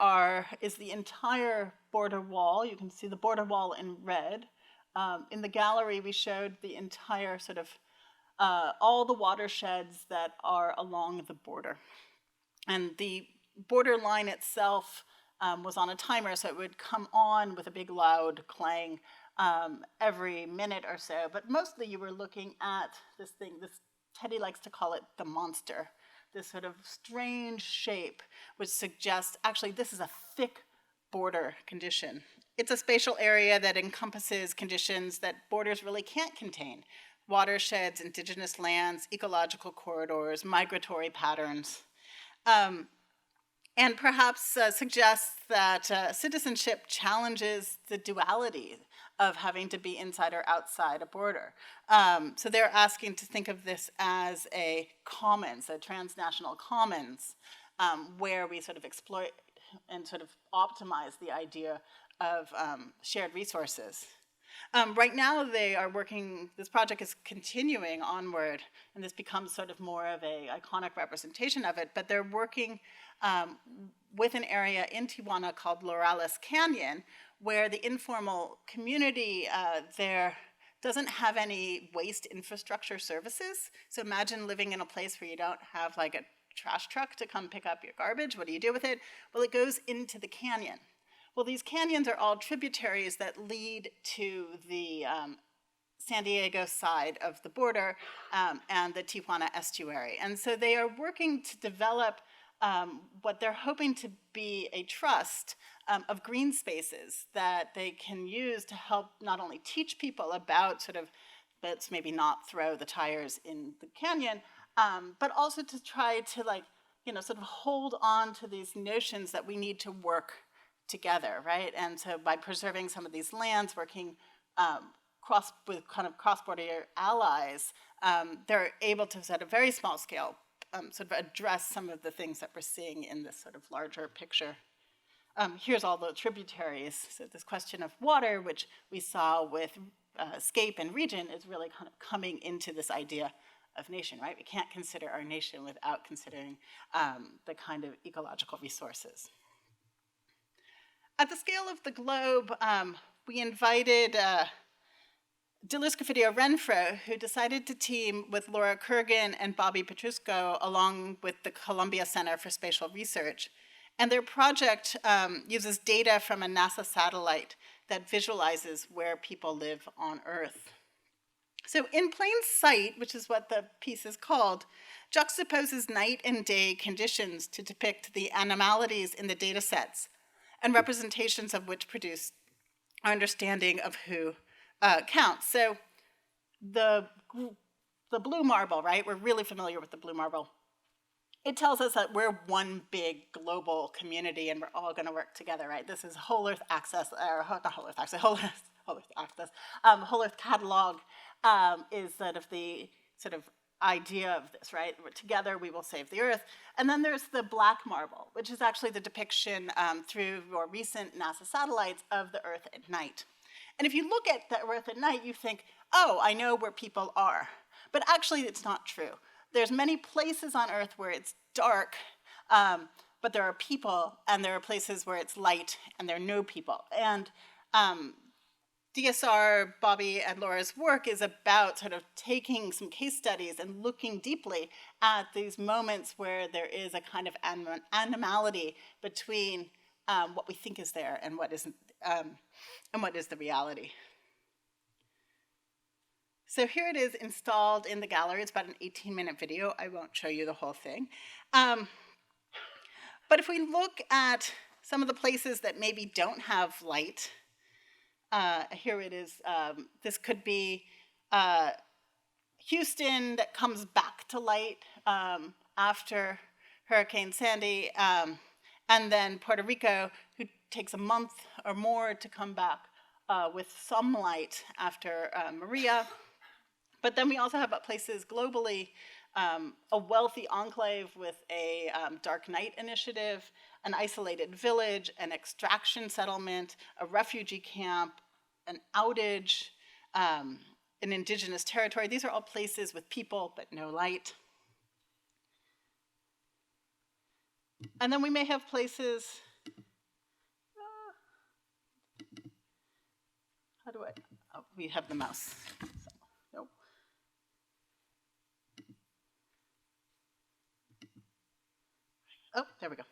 is the entire border wall. You can see the border wall in red. In the gallery, we showed the entire sort of, all the watersheds that are along the border. And the border line itself was on a timer, so it would come on with a big loud clang every minute or so. But mostly you were looking at this thing, Teddy likes to call it the monster, this sort of strange shape, which suggests, actually, this is a thick border condition. It's a spatial area that encompasses conditions that borders really can't contain: watersheds, indigenous lands, ecological corridors, migratory patterns. And perhaps suggests that citizenship challenges the duality of having to be inside or outside a border. So they're asking to think of this as a commons, a transnational commons, where we sort of exploit and sort of optimize the idea of shared resources. Right now they are working, this project is continuing onward, and this becomes sort of more of an iconic representation of it, but they're working with an area in Tijuana called Laurales Canyon, where the informal community there doesn't have any waste infrastructure services. So imagine living in a place where you don't have like a trash truck to come pick up your garbage. What do you do with it? Well, it goes into the canyon. Well, these canyons are all tributaries that lead to the San Diego side of the border and the Tijuana estuary. And so they are working to develop what they're hoping to be a trust of green spaces that they can use to help not only teach people about sort of, let's maybe not throw the tires in the canyon, but also to try to sort of hold on to these notions that we need to work together, right? And so by preserving some of these lands, working with kind of cross-border allies, they're able to, at a very small scale, sort of address some of the things that we're seeing in this sort of larger picture. Here's all the tributaries. So this question of water, which we saw with Scape and Region, is really kind of coming into this idea of nation, right? We can't consider our nation without considering the kind of ecological resources. At the scale of the globe, we invited Dilys Cofidio Renfro, who decided to team with Laura Kurgan and Bobby Petrusco, along with the Columbia Center for Spatial Research. And their project uses data from a NASA satellite that visualizes where people live on Earth. So In Plain Sight, which is what the piece is called, juxtaposes night and day conditions to depict the anomalies in the data sets and representations of which produce our understanding of who counts. So the blue marble, right? We're really familiar with the blue marble. It tells us that we're one big global community and we're all going to work together, right? This is Whole Earth Access, or not Whole Earth Access, Whole Earth Catalog is sort of the idea of this, right? Together we will save the Earth. And then there's the black marble, which is actually the depiction through more recent NASA satellites of the Earth at night. And if you look at the Earth at night, you think, oh, I know where people are. But actually, it's not true. There's many places on Earth where it's dark, but there are people, and there are places where it's light, and there are no people. And DSR, Bobby, and Laura's work is about sort of taking some case studies and looking deeply at these moments where there is a kind of anomality between what we think is there and what isn't, and what is the reality. So here it is installed in the gallery. It's about an 18-minute video. I won't show you the whole thing. But if we look at some of the places that maybe don't have light, here it is. This could be Houston that comes back to light after Hurricane Sandy, and then Puerto Rico, who takes a month or more to come back with some light after Maria. But then we also have places globally, a wealthy enclave with a dark night initiative, an isolated village, an extraction settlement, a refugee camp, an outage, an indigenous territory. These are all places with people but no light. And then we may have places, we have the mouse. Nope. Oh, there we go.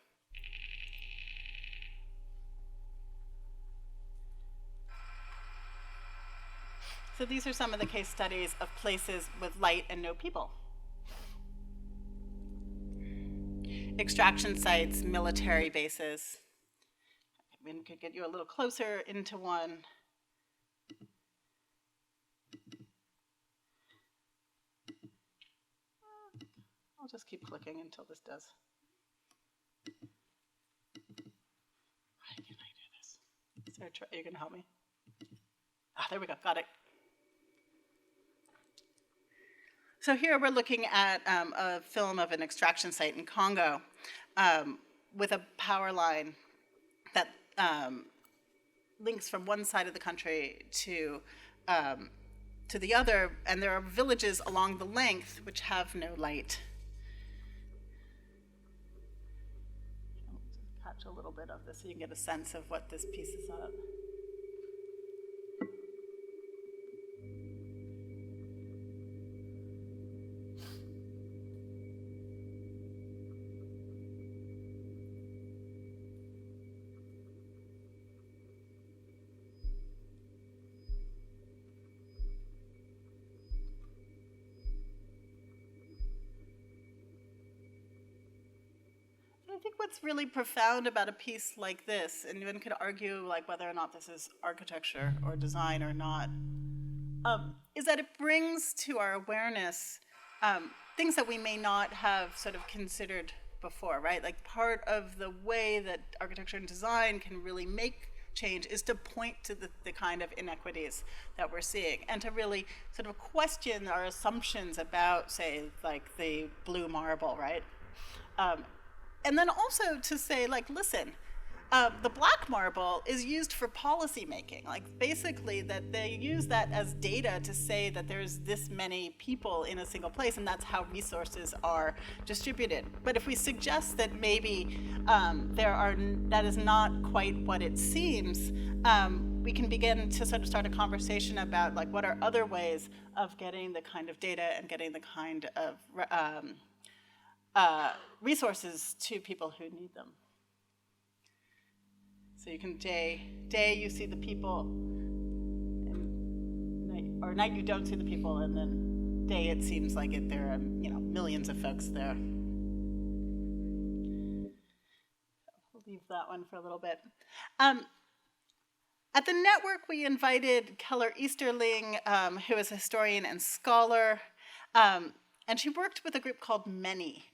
So these are some of the case studies of places with light and no people. Extraction sites, military bases. We could get you a little closer into one. I'll just keep clicking until this does. Why can I do this? Is there a you can help me? Ah, there we go, got it. So here we're looking at a film of an extraction site in Congo with a power line that links from one side of the country to the other, and there are villages along the length which have no light. I'll catch a little bit of this so you can get a sense of what this piece is about. I think what's really profound about a piece like this, and one could argue like whether or not this is architecture or design or not, is that it brings to our awareness things that we may not have sort of considered before, right? Like part of the way that architecture and design can really make change is to point to the kind of inequities that we're seeing and to really sort of question our assumptions about, say, like the blue marble, right? And then also to say, like, listen, the black marble is used for policy making. Like, basically, that they use that as data to say that there's this many people in a single place, and that's how resources are distributed. But if we suggest that maybe that is not quite what it seems, we can begin to sort of start a conversation about like what are other ways of getting the kind of data and getting the kind of resources to people who need them. So you can day you see the people, and night you don't see the people, and then day it seems like there are millions of folks there. We'll leave that one for a little bit. At the network, we invited Keller Easterling, who is a historian and scholar, and she worked with a group called Many.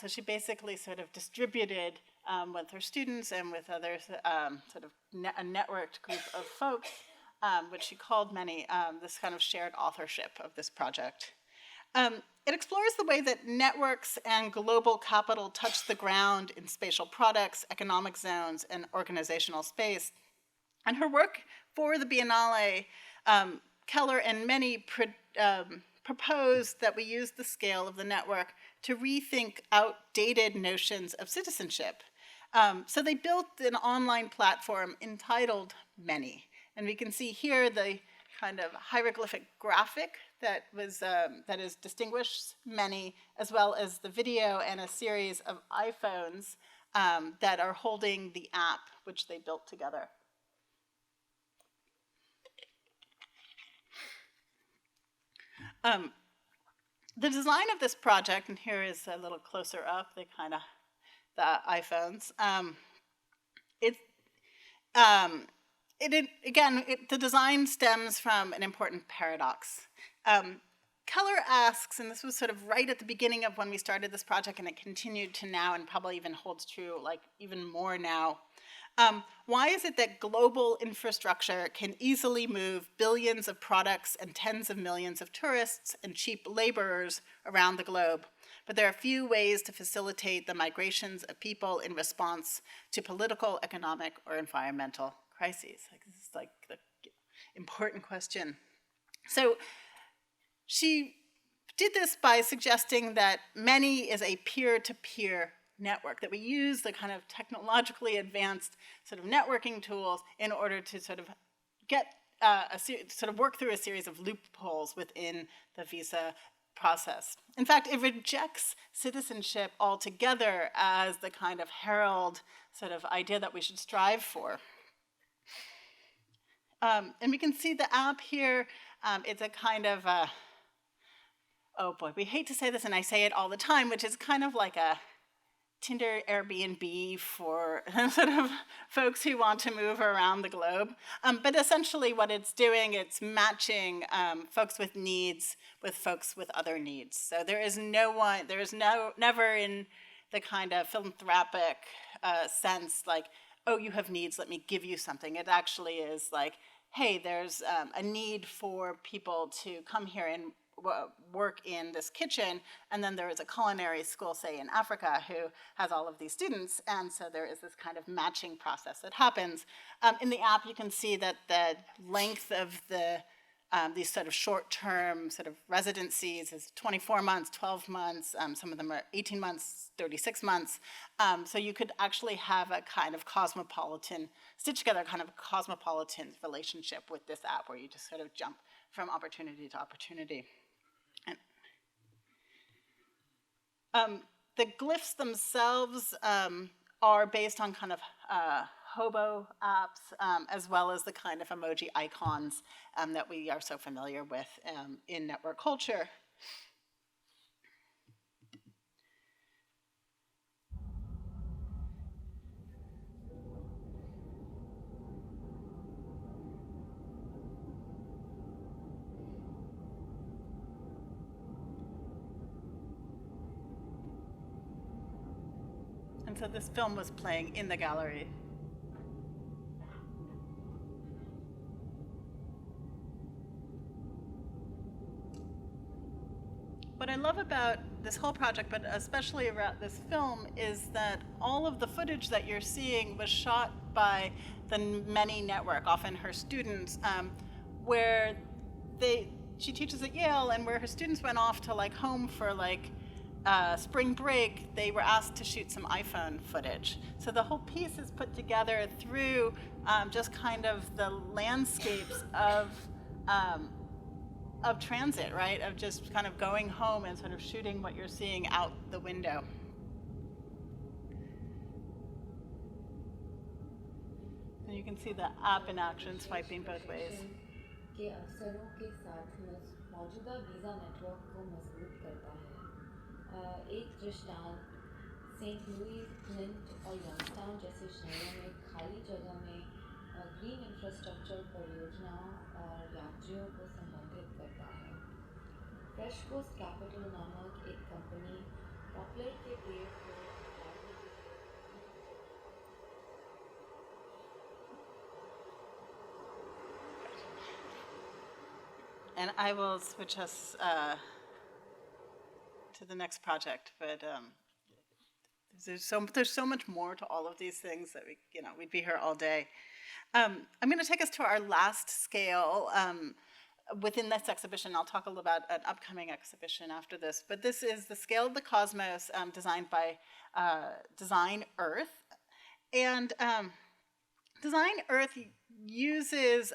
So she basically sort of distributed with her students and with others, sort of a networked group of folks, which she called Many, this kind of shared authorship of this project. It explores the way that networks and global capital touch the ground in spatial products, economic zones, and organizational space. And her work for the Biennale, Keller and Many proposed that we use the scale of the network to rethink outdated notions of citizenship. So they built an online platform entitled Many. And we can see here the kind of hieroglyphic graphic that is distinguished Many, as well as the video and a series of iPhones that are holding the app which they built together. The design of this project, and here is a little closer up, the iPhones. The design stems from an important paradox. Keller asks, and this was sort of right at the beginning of when we started this project, and it continued to now, and probably even holds true, like even more now. Why is it that global infrastructure can easily move billions of products and tens of millions of tourists and cheap laborers around the globe, but there are few ways to facilitate the migrations of people in response to political, economic, or environmental crises? This is like the important question. So she did this by suggesting that Many is a peer-to-peer network, that we use the kind of technologically advanced sort of networking tools in order to sort of get work through a series of loopholes within the visa process. In fact, it rejects citizenship altogether as the kind of herald sort of idea that we should strive for. And we can see the app here. It's a kind of oh boy, we hate to say this, and I say it all the time, which is kind of like a Tinder Airbnb for sort of folks who want to move around the globe. But essentially what it's doing, it's matching folks with needs with folks with other needs. So there is never in the kind of philanthropic sense like, oh, you have needs, let me give you something. It actually is like, hey, there's a need for people to come here and work in this kitchen, and then there is a culinary school, say in Africa, who has all of these students, and so there is this kind of matching process that happens. In the app, you can see that the length of these sort of short-term sort of residencies is 24 months, 12 months, some of them are 18 months, 36 months. So you could actually have a kind of stitch together a kind of cosmopolitan relationship with this app where you just sort of jump from opportunity to opportunity. The glyphs themselves are based on kind of hobo apps, as well as the kind of emoji icons that we are so familiar with in network culture. And so this film was playing in the gallery. What I love about this whole project, but especially about this film, is that all of the footage that you're seeing was shot by the Many network, often her students, where she teaches at Yale, and where her students went off to like home for like spring break, they were asked to shoot some iPhone footage. So the whole piece is put together through just kind of the landscapes of transit, right? Of just kind of going home and sort of shooting what you're seeing out the window. And you can see the app in action swiping both ways. के अवसरों के साथ मौजूदा visa network को मजबूत करता है। एक दृष्टांत सेंट लुइस, क्लिंट और यंगस्टाउन जैसे शहरों में खाली जगह में ग्रीन इंफ्रास्ट्रक्चर परियोजनाओं और यात्रियों को संबंधित करता है। फ्रेश कोस्ट कैपिटल नामक एक कंपनी पॉपुलर के पेड़ को And I will switch us to the next project, but there's so much more to all of these things that we'd be here all day. I'm going to take us to our last scale within this exhibition. I'll talk a little about an upcoming exhibition after this, but this is the scale of the cosmos designed by Design Earth. And Design Earth uses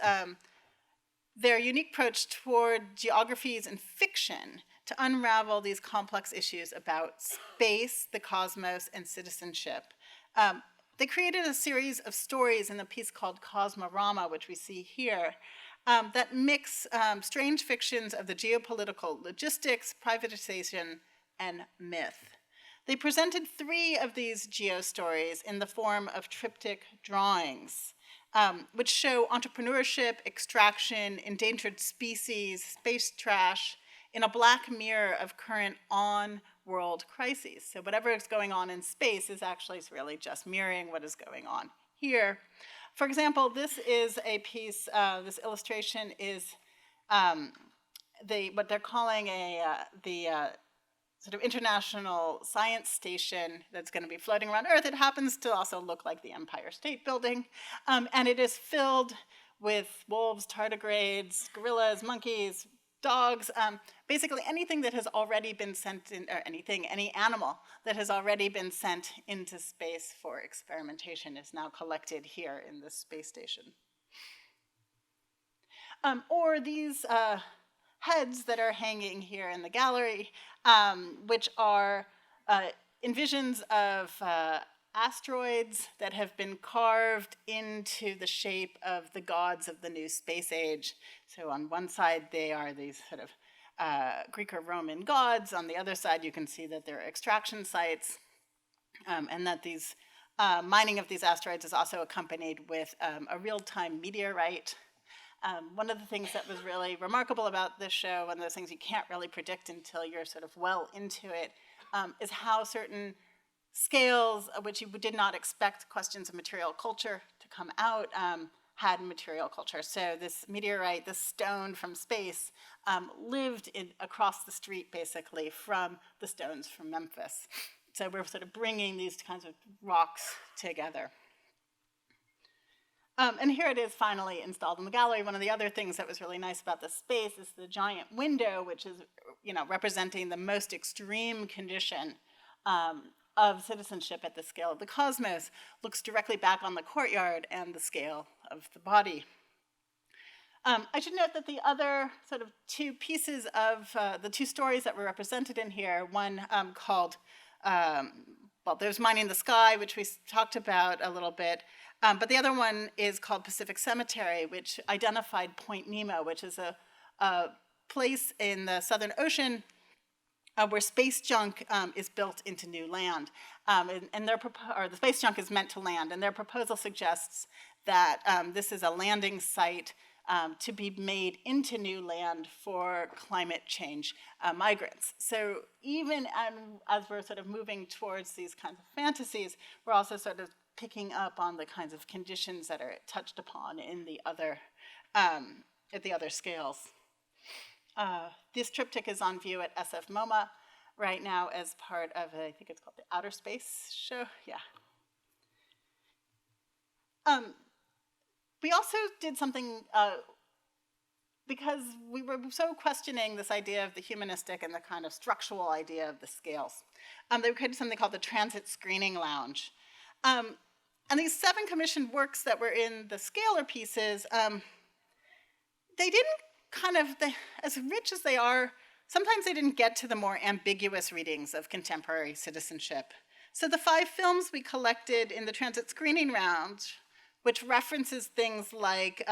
their unique approach toward geographies and fiction to unravel these complex issues about space, the cosmos, and citizenship. They created a series of stories in a piece called Cosmorama, which we see here, that mix strange fictions of the geopolitical logistics, privatization, and myth. They presented 3 of these geo-stories in the form of triptych drawings, which show entrepreneurship, extraction, endangered species, space trash, in a black mirror of current on-world crises. So whatever is going on in space is actually really just mirroring what is going on here. For example, this is a piece, this illustration is what they're calling the sort of international science station that's going to be floating around Earth. It happens to also look like the Empire State Building, and it is filled with wolves, tardigrades, gorillas, monkeys, dogs, basically anything that has already been sent in, or any animal that has already been sent into space for experimentation is now collected here in this space station. Or these heads that are hanging here in the gallery, which are envisions of asteroids that have been carved into the shape of the gods of the new space age. So on one side, they are these sort of Greek or Roman gods. On the other side, you can see that they're extraction sites, and that these mining of these asteroids is also accompanied with a real-time meteorite. One of the things that was really remarkable about this show, one of those things you can't really predict until you're sort of well into it, is how certain scales, which you did not expect questions of material culture to come out, had material culture. So this meteorite, this stone from space, lived across the street, basically, from the stones from Memphis. So we're sort of bringing these kinds of rocks together. And here it is finally installed in the gallery. One of the other things that was really nice about this space is the giant window, which is representing the most extreme condition of citizenship at the scale of the cosmos, looks directly back on the courtyard and the scale of the body. I should note that the other sort of 2 pieces of the 2 stories that were represented in here, one called, there's Mining the Sky, which we talked about a little bit, but the other one is called Pacific Cemetery, which identified Point Nemo, which is a place in the Southern Ocean where space junk is built into new land. And the space junk is meant to land, and their proposal suggests that this is a landing site to be made into new land for climate change migrants. So even as we're sort of moving towards these kinds of fantasies, we're also sort of picking up on the kinds of conditions that are touched upon in the other, at the other scales. This triptych is on view at SF MoMA right now as part of, I think it's called the Outer Space Show, yeah. We also did something because we were so questioning this idea of the humanistic and the kind of structural idea of the scales. They created something called the Transit Screening Lounge. And these 7 commissioned works that were in the scalar pieces, they didn't as rich as they are, sometimes they didn't get to the more ambiguous readings of contemporary citizenship. So the 5 films we collected in the Transit Screening Lounge, which references things like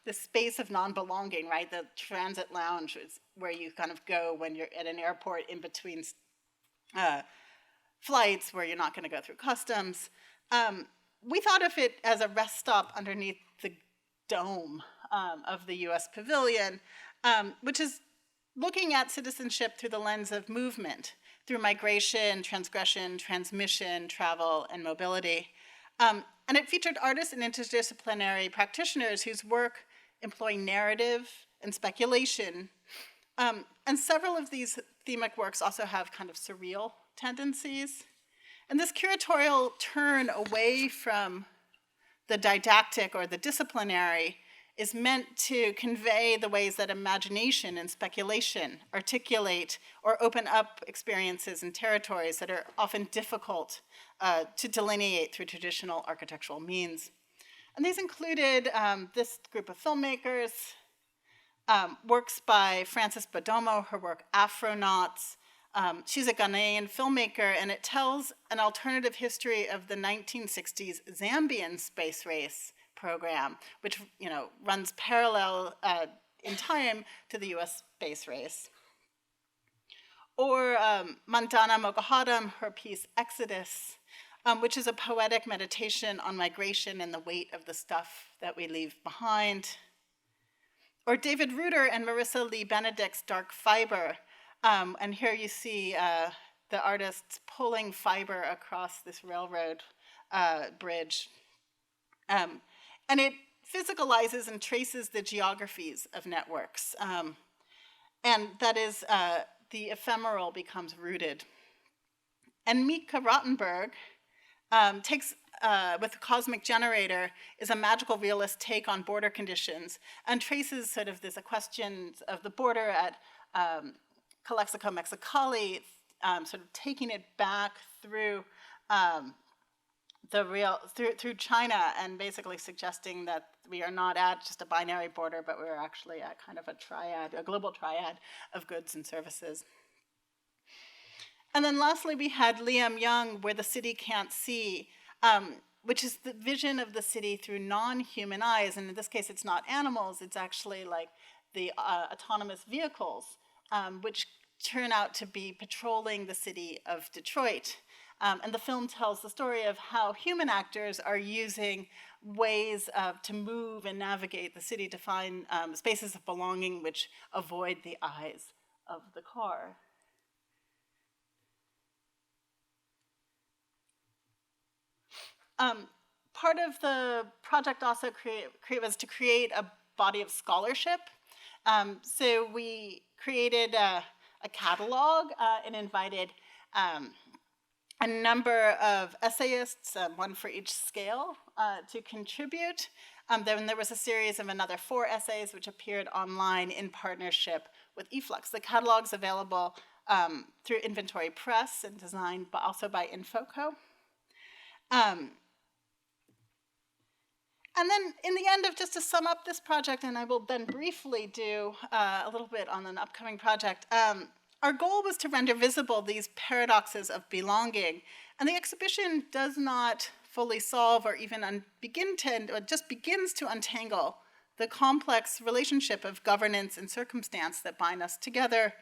the space of non-belonging, right? The transit lounge is where you kind of go when you're at an airport in between flights where you're not going to go through customs. We thought of it as a rest stop underneath the dome of the US Pavilion, which is looking at citizenship through the lens of movement, through migration, transgression, transmission, travel, and mobility. And it featured artists and interdisciplinary practitioners whose work employ narrative and speculation. And several of these themic works also have kind of surreal tendencies. And this curatorial turn away from the didactic or the disciplinary is meant to convey the ways that imagination and speculation articulate or open up experiences and territories that are often difficult to delineate through traditional architectural means. And these included this group of filmmakers, works by Frances Bodomo, her work Afronauts. She's a Ghanaian filmmaker, and it tells an alternative history of the 1960s Zambian space race program, which runs parallel in time to the US space race. Or Mandana Moghadam, her piece Exodus, which is a poetic meditation on migration and the weight of the stuff that we leave behind. Or David Reuter and Marissa Lee Benedict's Dark Fiber. And here you see the artists pulling fiber across this railroad bridge. And it physicalizes and traces the geographies of networks. And that is, the ephemeral becomes rooted. And Mika Rottenberg takes, with Cosmic Generator, is a magical realist take on border conditions and traces sort of this questions of the border at Calexico, Mexicali, sort of taking it back through through China, and basically suggesting that we are not at just a binary border, but we're actually at kind of a triad, a global triad of goods and services. And then lastly, we had Liam Young, Where the City Can't See, which is the vision of the city through non-human eyes. And in this case, it's not animals, it's actually like the autonomous vehicles, which turn out to be patrolling the city of Detroit. And the film tells the story of how human actors are using ways to move and navigate the city to find spaces of belonging which avoid the eyes of the car. Part of the project also was to create a body of scholarship. So we created a catalog and invited a number of essayists, one for each scale, to contribute. Then there was a series of another 4 essays which appeared online in partnership with eFlux. The catalog's available through Inventory Press and designed also by Infoco. And then in the end, just to sum up this project, and I will then briefly do a little bit on an upcoming project, our goal was to render visible these paradoxes of belonging, and the exhibition does not fully solve or even begins to untangle the complex relationship of governance and circumstance that bind us together,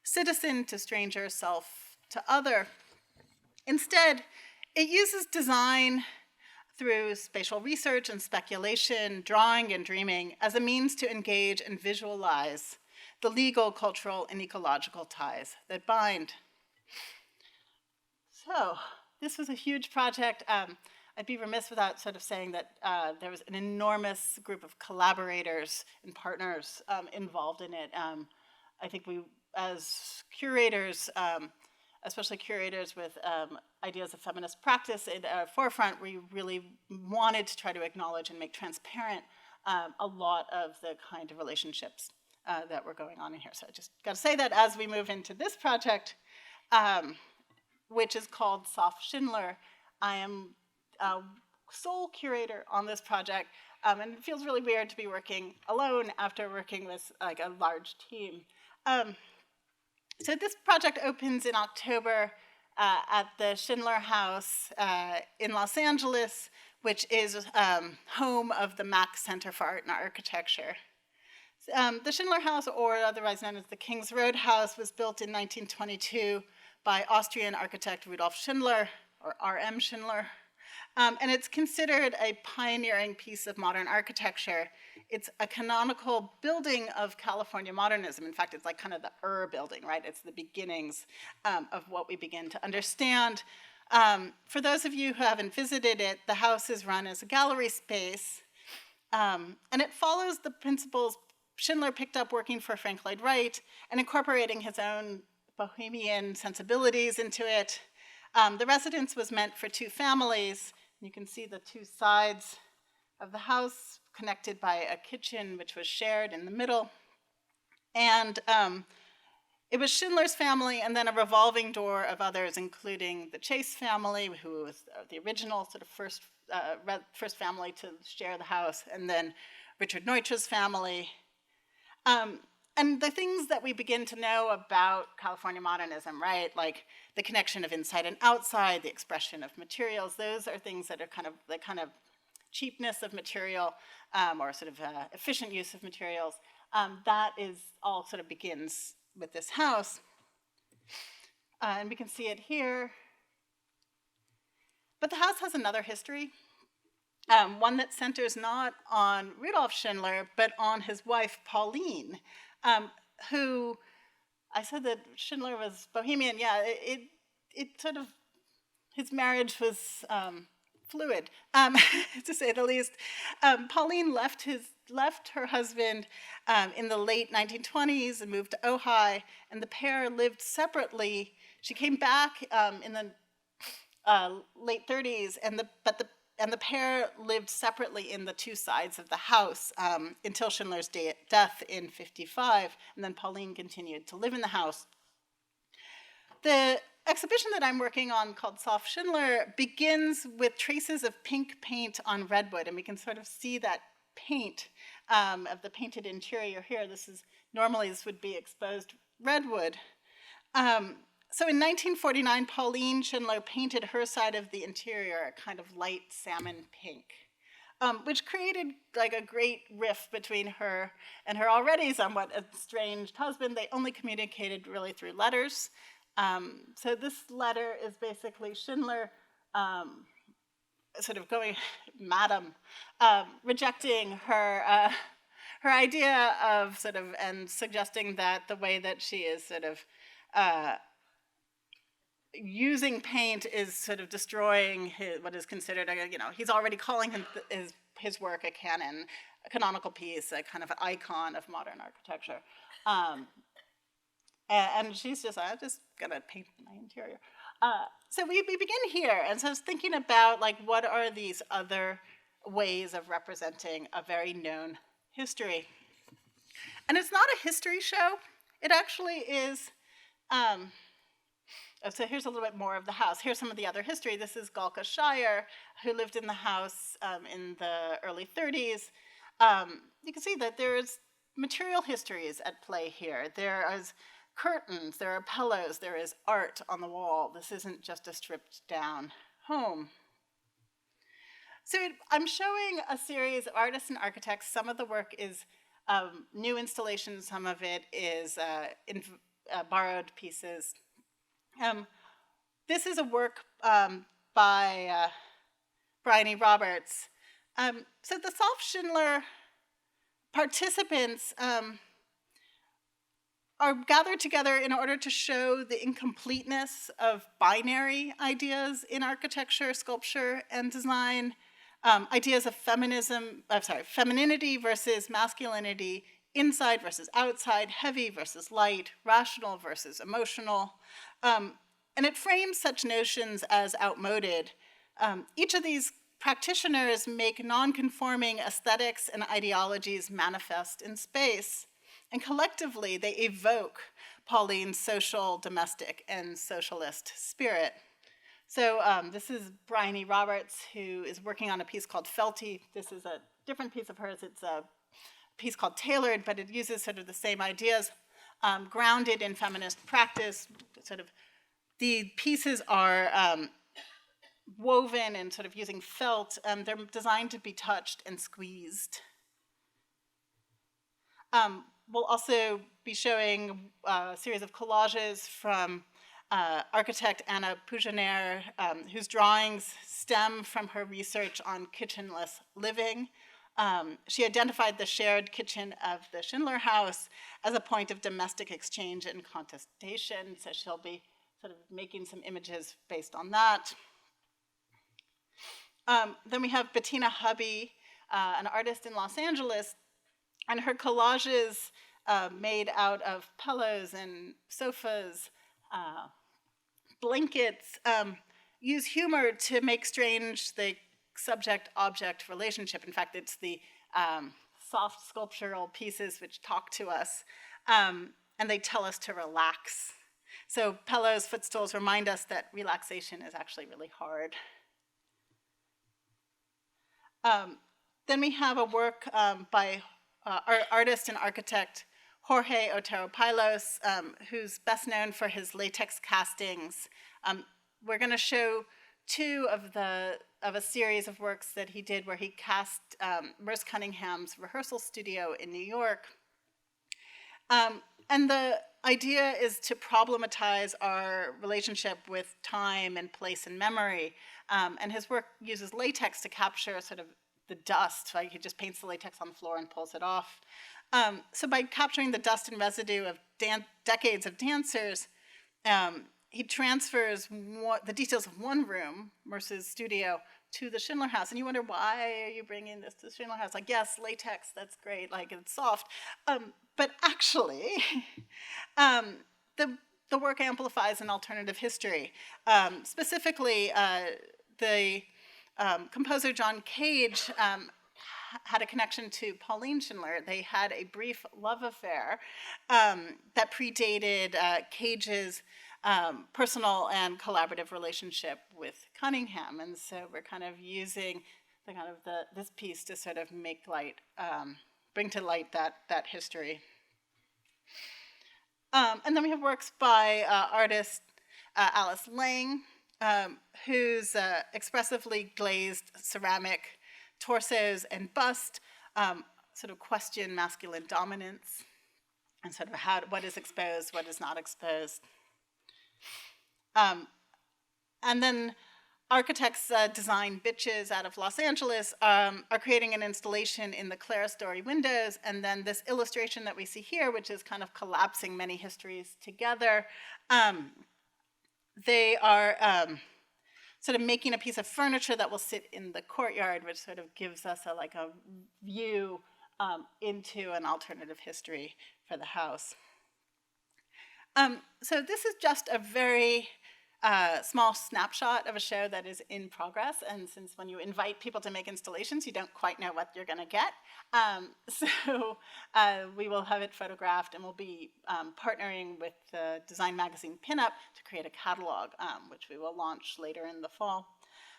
citizen to stranger, self to other. Instead, it uses design through spatial research and speculation, drawing and dreaming, as a means to engage and visualize the legal, cultural, and ecological ties that bind. So, this was a huge project. I'd be remiss without sort of saying that there was an enormous group of collaborators and partners involved in it. I think we, as curators, especially curators with ideas of feminist practice in our forefront, we really wanted to try to acknowledge and make transparent a lot of the kind of relationships that were going on in here. So I just got to say that as we move into this project, which is called Soft Schindler. I am sole curator on this project, and it feels really weird to be working alone after working with like a large team. So this project opens in October at the Schindler House in Los Angeles, which is home of the Mack Center for Art and Architecture. The Schindler House, or otherwise known as the King's Road House, was built in 1922 by Austrian architect Rudolf Schindler, or R.M. Schindler. And it's considered a pioneering piece of modern architecture. It's a canonical building of California modernism. In fact, it's like kind of the building, right? It's the beginnings of what we begin to understand. For those of you who haven't visited it, the house is run as a gallery space. And it follows the principles Schindler picked up working for Frank Lloyd Wright and incorporating his own bohemian sensibilities into it. The residence was meant for two families. You can see the two sides of the house connected by a kitchen, which was shared in the middle. And it was Schindler's family and then a revolving door of others, including the Chase family, who was the original sort of first family to share the house, and then Richard Neutra's family. And the things that we begin to know about California modernism, right, like the connection of inside and outside, the expression of materials, those are things that are kind of the kind of cheapness of material, or sort of efficient use of materials. That is all sort of begins with this house. And we can see it here. But the house has another history. One that centers not on Rudolf Schindler, but on his wife, Pauline, who, I said that Schindler was bohemian. Yeah, it sort of, his marriage was fluid, to say the least. Pauline left her husband in the late 1920s and moved to Ojai, and the pair lived separately. She came back in the late 30s, and the pair lived separately in the two sides of the house until Schindler's death in 1955, and then Pauline continued to live in the house. The exhibition that I'm working on, called Soft Schindler, begins with traces of pink paint on redwood, and we can sort of see that paint of the painted interior here. Normally this would be exposed redwood. So in 1949, Pauline Schindler painted her side of the interior a kind of light salmon pink, which created like a great rift between her and her already somewhat estranged husband. They only communicated really through letters. So this letter is basically Schindler sort of going, Madam, rejecting her idea of sort of, and suggesting that the way that she is sort of using paint is sort of destroying what is considered, he's already calling his work a canon, a canonical piece, a kind of an icon of modern architecture. And she's just, I'm just gonna paint my interior. So we begin here, and so I was thinking about like, what are these other ways of representing a very known history? And it's not a history show. It actually is, so here's a little bit more of the house. Here's some of the other history. This is Galka Shire, who lived in the house in the early 30s. You can see that there's material histories at play here. There is curtains, there are pillows, there is art on the wall. This isn't just a stripped down home. So I'm showing a series of artists and architects. Some of the work is new installations, some of it is borrowed pieces. This is a work by Brian E. Roberts. So the Soft Schindler participants are gathered together in order to show the incompleteness of binary ideas in architecture, sculpture, and design, ideas of femininity versus masculinity, inside versus outside, heavy versus light, rational versus emotional. And it frames such notions as outmoded. Each of these practitioners make non-conforming aesthetics and ideologies manifest in space. And collectively, they evoke Pauline's social, domestic, and socialist spirit. So this is Bryony Roberts, who is working on a piece called Felty. This is a different piece of hers. It's a piece called Tailored, but it uses sort of the same ideas, grounded in feminist practice. Sort of the pieces are woven and sort of using felt. They're designed to be touched and squeezed. We'll also be showing a series of collages from architect Anna Pougener, whose drawings stem from her research on kitchenless living. She identified the shared kitchen of the Schindler House as a point of domestic exchange and contestation, so she'll be sort of making some images based on that. Then we have Bettina Hubby, an artist in Los Angeles, and her collages made out of pillows and sofas, blankets, use humor to make strange the subject-object relationship. In fact, it's the soft sculptural pieces which talk to us, and they tell us to relax. So pillows, footstools remind us that relaxation is actually really hard. Then we have a work by artist and architect Jorge Otero Pylos, who's best known for his latex castings. We're going to show two of a series of works that he did where he cast Merce Cunningham's rehearsal studio in New York. And the idea is to problematize our relationship with time and place and memory. And his work uses latex to capture sort of the dust. Like he just paints the latex on the floor and pulls it off. So by capturing the dust and residue of decades of dancers, he transfers the details of one room, Merce's studio, to the Schindler House. And you wonder, why are you bringing this to the Schindler House? Like, yes, latex, that's great, like it's soft. But actually, the work amplifies an alternative history. Specifically, the composer John Cage had a connection to Pauline Schindler. They had a brief love affair that predated Cage's personal and collaborative relationship with Cunningham, and so we're kind of using this piece to sort of make light, bring to light that history. And then we have works by artist Alice Lang, whose expressively glazed ceramic torsos and bust sort of question masculine dominance and sort of what is exposed, what is not exposed. And then architects Design Bitches out of Los Angeles are creating an installation in the clerestory windows, and then this illustration that we see here, which is kind of collapsing many histories together, they are sort of making a piece of furniture that will sit in the courtyard, which sort of gives us a view into an alternative history for the house. So this is just a very small snapshot of a show that is in progress, and since when you invite people to make installations, you don't quite know what you're going to get. So we will have it photographed, and we'll be partnering with the design magazine Pinup to create a catalog, which we will launch later in the fall.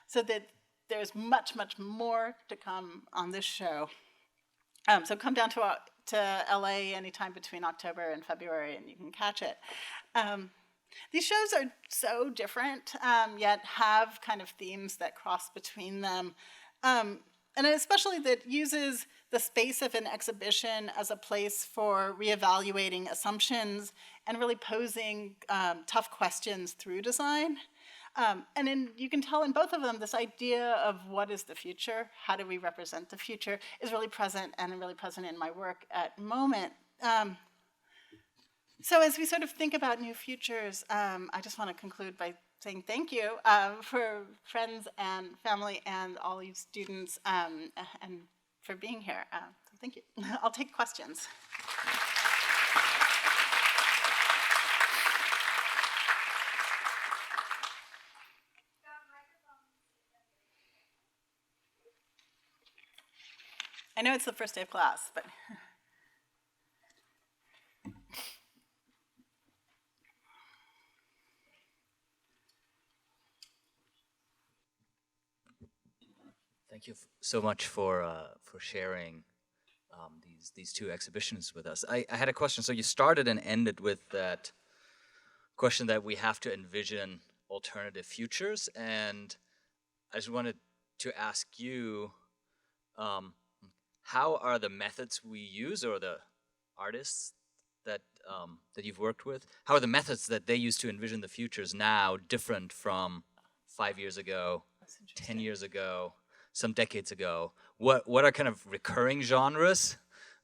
So that there's much, much more to come on this show. So come down to LA anytime between October and February, and you can catch it. These shows are so different, yet have kind of themes that cross between them. And especially that uses the space of an exhibition as a place for reevaluating assumptions and really posing tough questions through design. And you can tell in both of them, this idea of what is the future, how do we represent the future, is really present, and really present in my work at the moment. So as we sort of think about new futures, I just want to conclude by saying thank you for friends and family and all you students and for being here. So thank you. I'll take questions. I know it's the first day of class, but... Thank you so much for sharing these two exhibitions with us. I had a question. So you started and ended with that question that we have to envision alternative futures, and I just wanted to ask you, how are the methods we use, or the artists that that you've worked with, how are the methods that they use to envision the futures now different from 5 years ago, 10 years ago, some decades ago? What are kind of recurring genres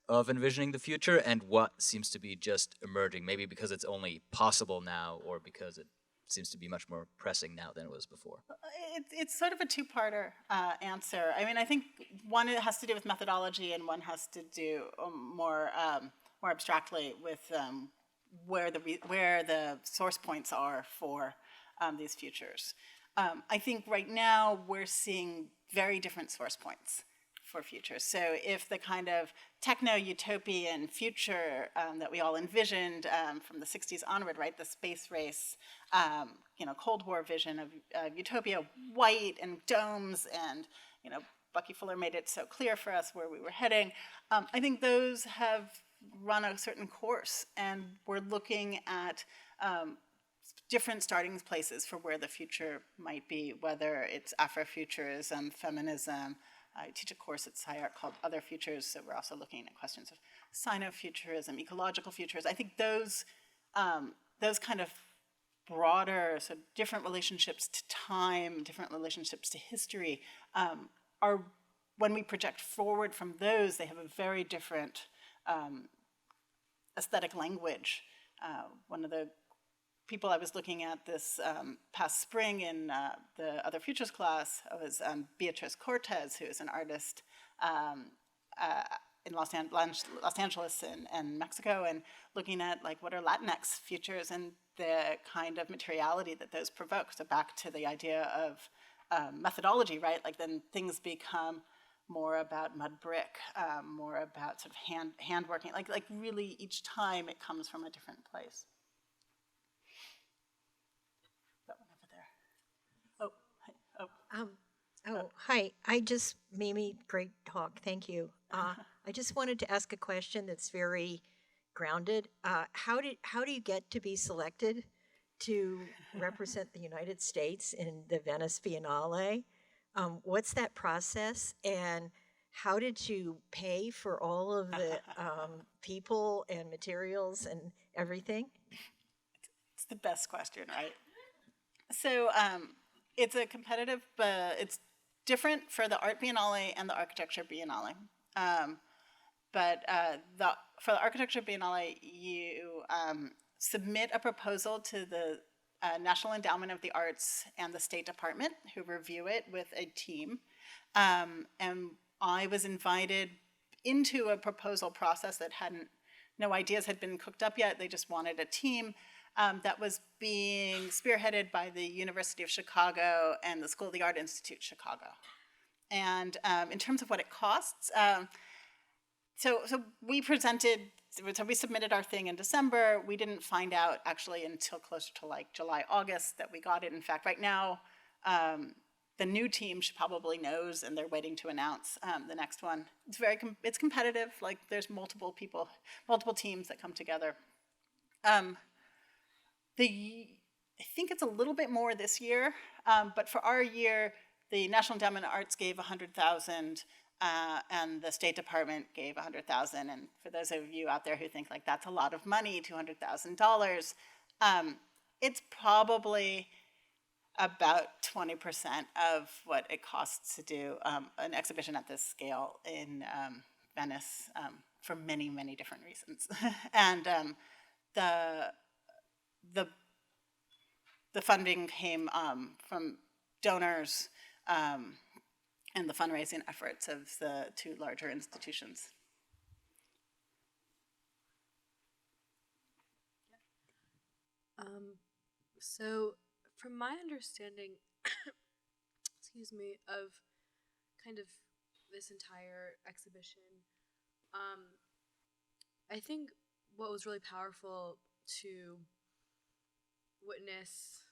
of envisioning the future, and what seems to be just emerging, maybe because it's only possible now, or because it seems to be much more pressing now than it was before? It's sort of a two-parter answer. I mean, I think one it has to do with methodology, and one has to do more abstractly with where the source points are for these futures. I think right now we're seeing very different source points for futures. So if the kind of techno-utopian future that we all envisioned from the 60s onward, right, the space race, Cold War vision of utopia, white and domes, and Bucky Fuller made it so clear for us where we were heading. I think those have run a certain course, and we're looking at different starting places for where the future might be, whether it's Afrofuturism, feminism. I teach a course at SciArt called Other Futures, so we're also looking at questions of Sinofuturism, ecological futures. I think those kind of broader, so different relationships to time, different relationships to history, are, when we project forward from those, they have a very different aesthetic language. One of the people I was looking at this past spring in the Other Futures class was Beatriz Cortez, who is an artist in Los Angeles and Mexico, and looking at like what are Latinx futures and the kind of materiality that those provoke. So back to the idea of methodology, right? Like then things become more about mud brick, more about sort of hand working. Like really each time it comes from a different place. That one over there. Hi. Mimi, great talk. Thank you. I just wanted to ask a question that's very grounded. How do you get to be selected to represent the United States in the Venice Biennale? What's that process, and how did you pay for all of the people and materials and everything? It's the best question, right? So it's a competitive, but it's different for the Art Biennale and the Architecture Biennale. For the Architecture Biennale, you submit a proposal to the National Endowment of the Arts and the State Department, who review it with a team. And I was invited into a proposal process that no ideas had been cooked up yet. They just wanted a team that was being spearheaded by the University of Chicago and the School of the Art Institute Chicago. And in terms of what it costs, so we submitted our thing in December. We didn't find out actually until closer to like July, August that we got it. In fact, right now, the new team probably knows, and they're waiting to announce the next one. It's competitive. Like there's multiple teams that come together. I think it's a little bit more this year, but for our year, the National Endowment of Arts gave $100,000, and the State Department gave $100,000. And for those of you out there who think like that's a lot of money, $200,000, it's probably about 20% of what it costs to do an exhibition at this scale in Venice for many, many different reasons. And the funding came from donors and the fundraising efforts of the two larger institutions. So from my understanding, excuse me, of kind of this entire exhibition, I think what was really powerful to witness,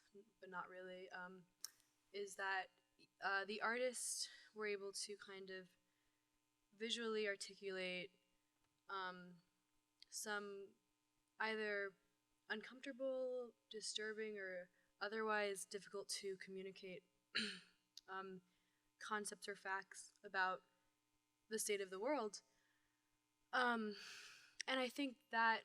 but not really, is that the artist were able to kind of visually articulate some either uncomfortable, disturbing, or otherwise difficult to communicate concepts or facts about the state of the world. And I think that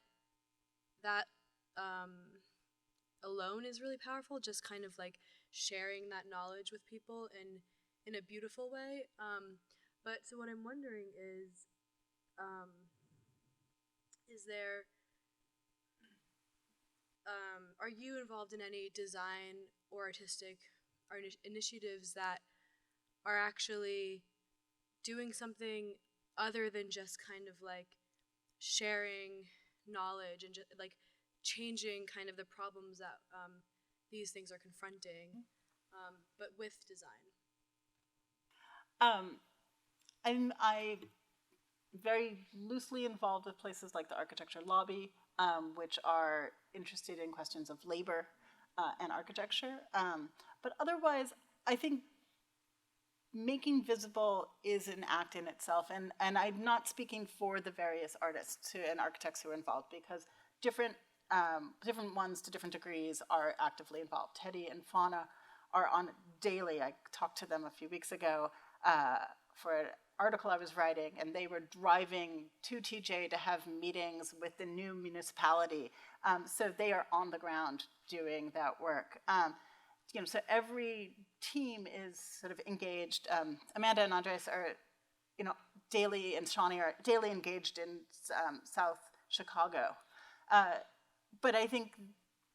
alone is really powerful, just kind of like sharing that knowledge with people in a beautiful way. But so what I'm wondering is there, are you involved in any design or artistic or initiatives that are actually doing something other than just kind of like sharing knowledge and just like changing kind of the problems that these things are confronting, but with design? I'm very loosely involved with places like the Architecture Lobby, which are interested in questions of labor and architecture. But otherwise, I think making visible is an act in itself. And I'm not speaking for the various artists and architects who are involved, because different ones to different degrees are actively involved. Teddy and Fauna are on daily. I talked to them a few weeks ago for an article I was writing, and they were driving to TJ to have meetings with the new municipality. So they are on the ground doing that work. So every team is sort of engaged. Amanda and Andres are, daily, and Shawnee are daily engaged in South Chicago. But I think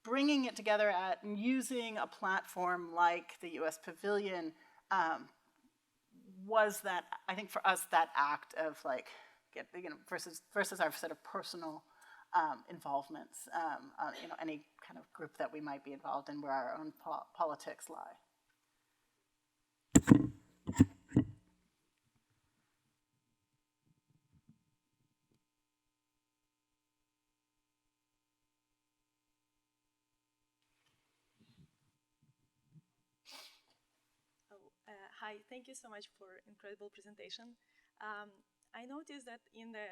bringing it together and using a platform like the U.S. Pavilion was that, I think for us, that act of like, versus our sort of personal involvements, any kind of group that we might be involved in where our own politics lie. Hi, thank you so much for incredible presentation. I noticed that in the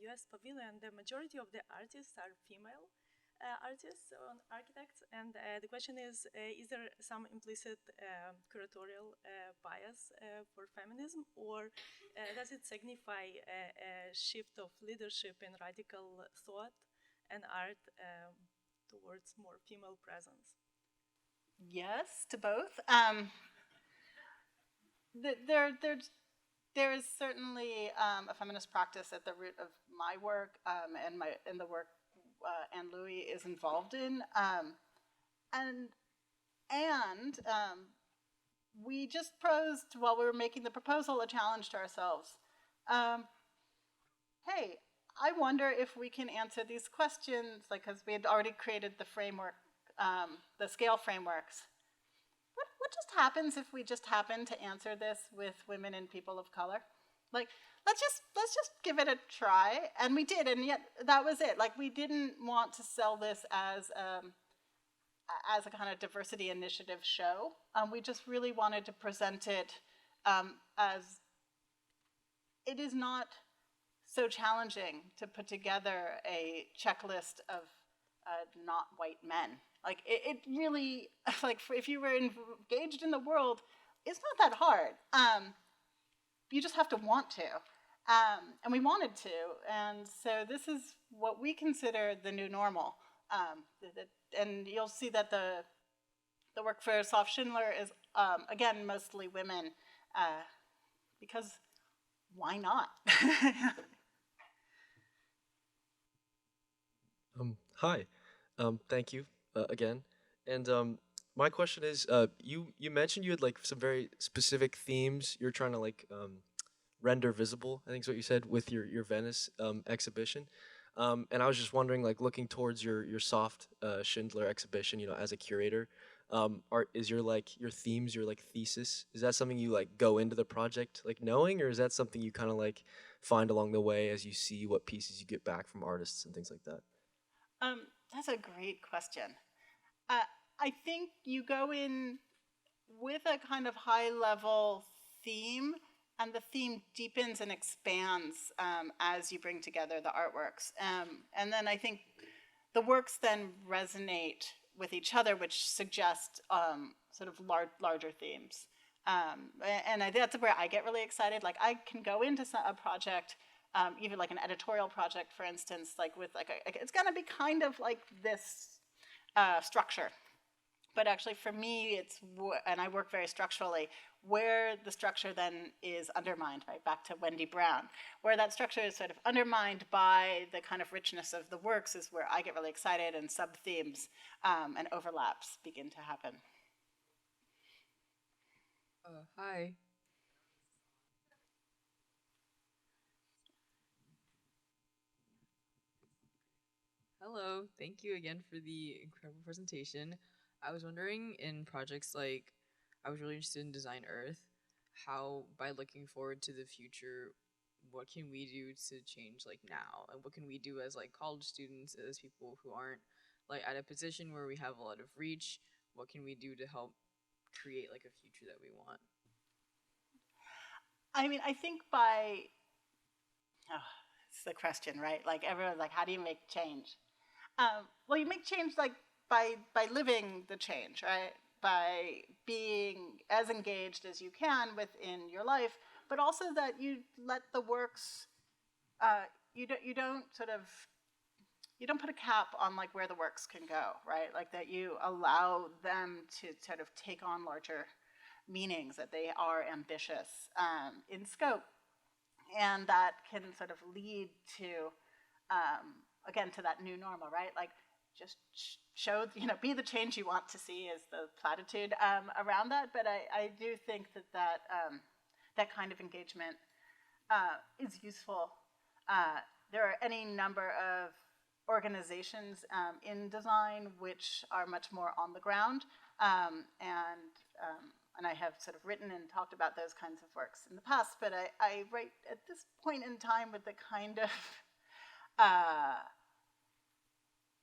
US Pavilion, the majority of the artists are female artists or architects, and the question is there some implicit curatorial bias for feminism, or does it signify a shift of leadership in radical thought and art towards more female presence? Yes, to both. There is certainly a feminist practice at the root of my work and the work Anne Louis is involved in, and we just posed while we were making the proposal a challenge to ourselves. Hey, I wonder if we can answer these questions, like, because we had already created the framework, the scale frameworks. What just happens if we just happen to answer this with women and people of color? Like, let's just give it a try. And we did, and yet that was it. Like, we didn't want to sell this as a kind of diversity initiative show. We just really wanted to present it as it is not so challenging to put together a checklist of not white men. Like, it really, like, if you were engaged in the world, it's not that hard. You just have to want to. And we wanted to. And so this is what we consider the new normal. And you'll see that the work for Soft Schindler is, again, mostly women, because why not? Hi, thank you again. And my question is, you mentioned you had like some very specific themes you're trying to like render visible, I think is what you said, with your Venice exhibition. And I was just wondering, like, looking towards your Soft Schindler exhibition, as a curator, is your themes, your like thesis, is that something you like go into the project like knowing, or is that something you kind of like find along the way as you see what pieces you get back from artists and things like that? That's a great question. I think you go in with a kind of high-level theme, and the theme deepens and expands as you bring together the artworks. And then I think the works then resonate with each other, which suggest sort of larger themes. And that's where I get really excited. Like, I can go into a project, even like an editorial project, for instance, like with like it's gonna be kind of like this structure. But actually, for me, and I work very structurally, where the structure then is undermined, right? Back to Wendy Brown, where that structure is sort of undermined by the kind of richness of the works is where I get really excited, and sub-themes and overlaps begin to happen. Hi. Hello, thank you again for the incredible presentation. I was wondering, in projects like, I was really interested in Design Earth, how by looking forward to the future, what can we do to change like now? And what can we do as like college students, as people who aren't like at a position where we have a lot of reach? What can we do to help create like a future that we want? I mean, I think it's the question, right? Like, everyone's like, how do you make change? Well, you make change like by living the change, right? By being as engaged as you can within your life, but also that you let the works, you don't put a cap on like where the works can go, right? Like, that you allow them to sort of take on larger meanings, that they are ambitious in scope, and that can sort of lead to, again, to that new normal, right? Like, just show, be the change you want to see is the platitude around that. But I do think that kind of engagement is useful. There are any number of organizations in design which are much more on the ground, and I have sort of written and talked about those kinds of works in the past, but I write at this point in time with the kind of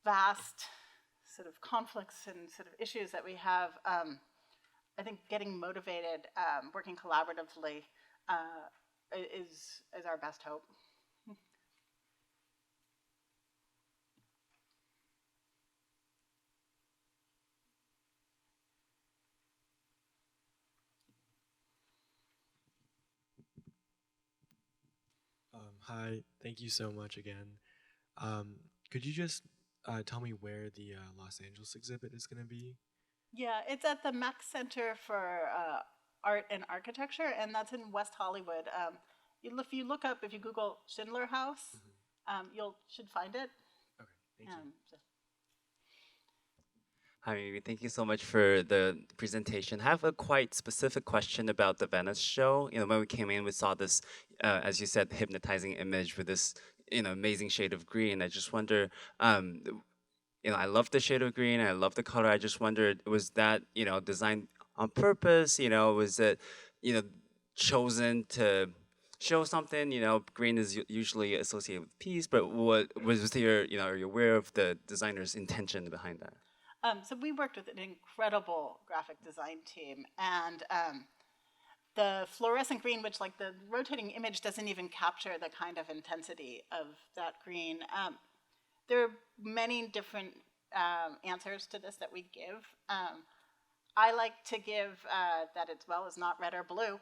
vast sort of conflicts and sort of issues that we have. I think getting motivated, working collaboratively is our best hope. Hi, thank you so much again. Could you just tell me where the Los Angeles exhibit is going to be? Yeah, it's at the Mack Center for Art and Architecture, and that's in West Hollywood. If you Google Schindler House, you should find it. Okay, thank you. Hi, Mimi. Thank you so much for the presentation. I have a quite specific question about the Venice show. When we came in, we saw this, as you said, hypnotizing image with this, amazing shade of green. I just wonder, I love the shade of green. I love the color. I just wondered, was that, designed on purpose? Was it, chosen to show something? Green is usually associated with peace, but what was there? Are you aware of the designer's intention behind that? So we worked with an incredible graphic design team, and the fluorescent green, which like the rotating image doesn't even capture the kind of intensity of that green. There are many different answers to this that we give. I like to give that it's, well, it's not red or blue.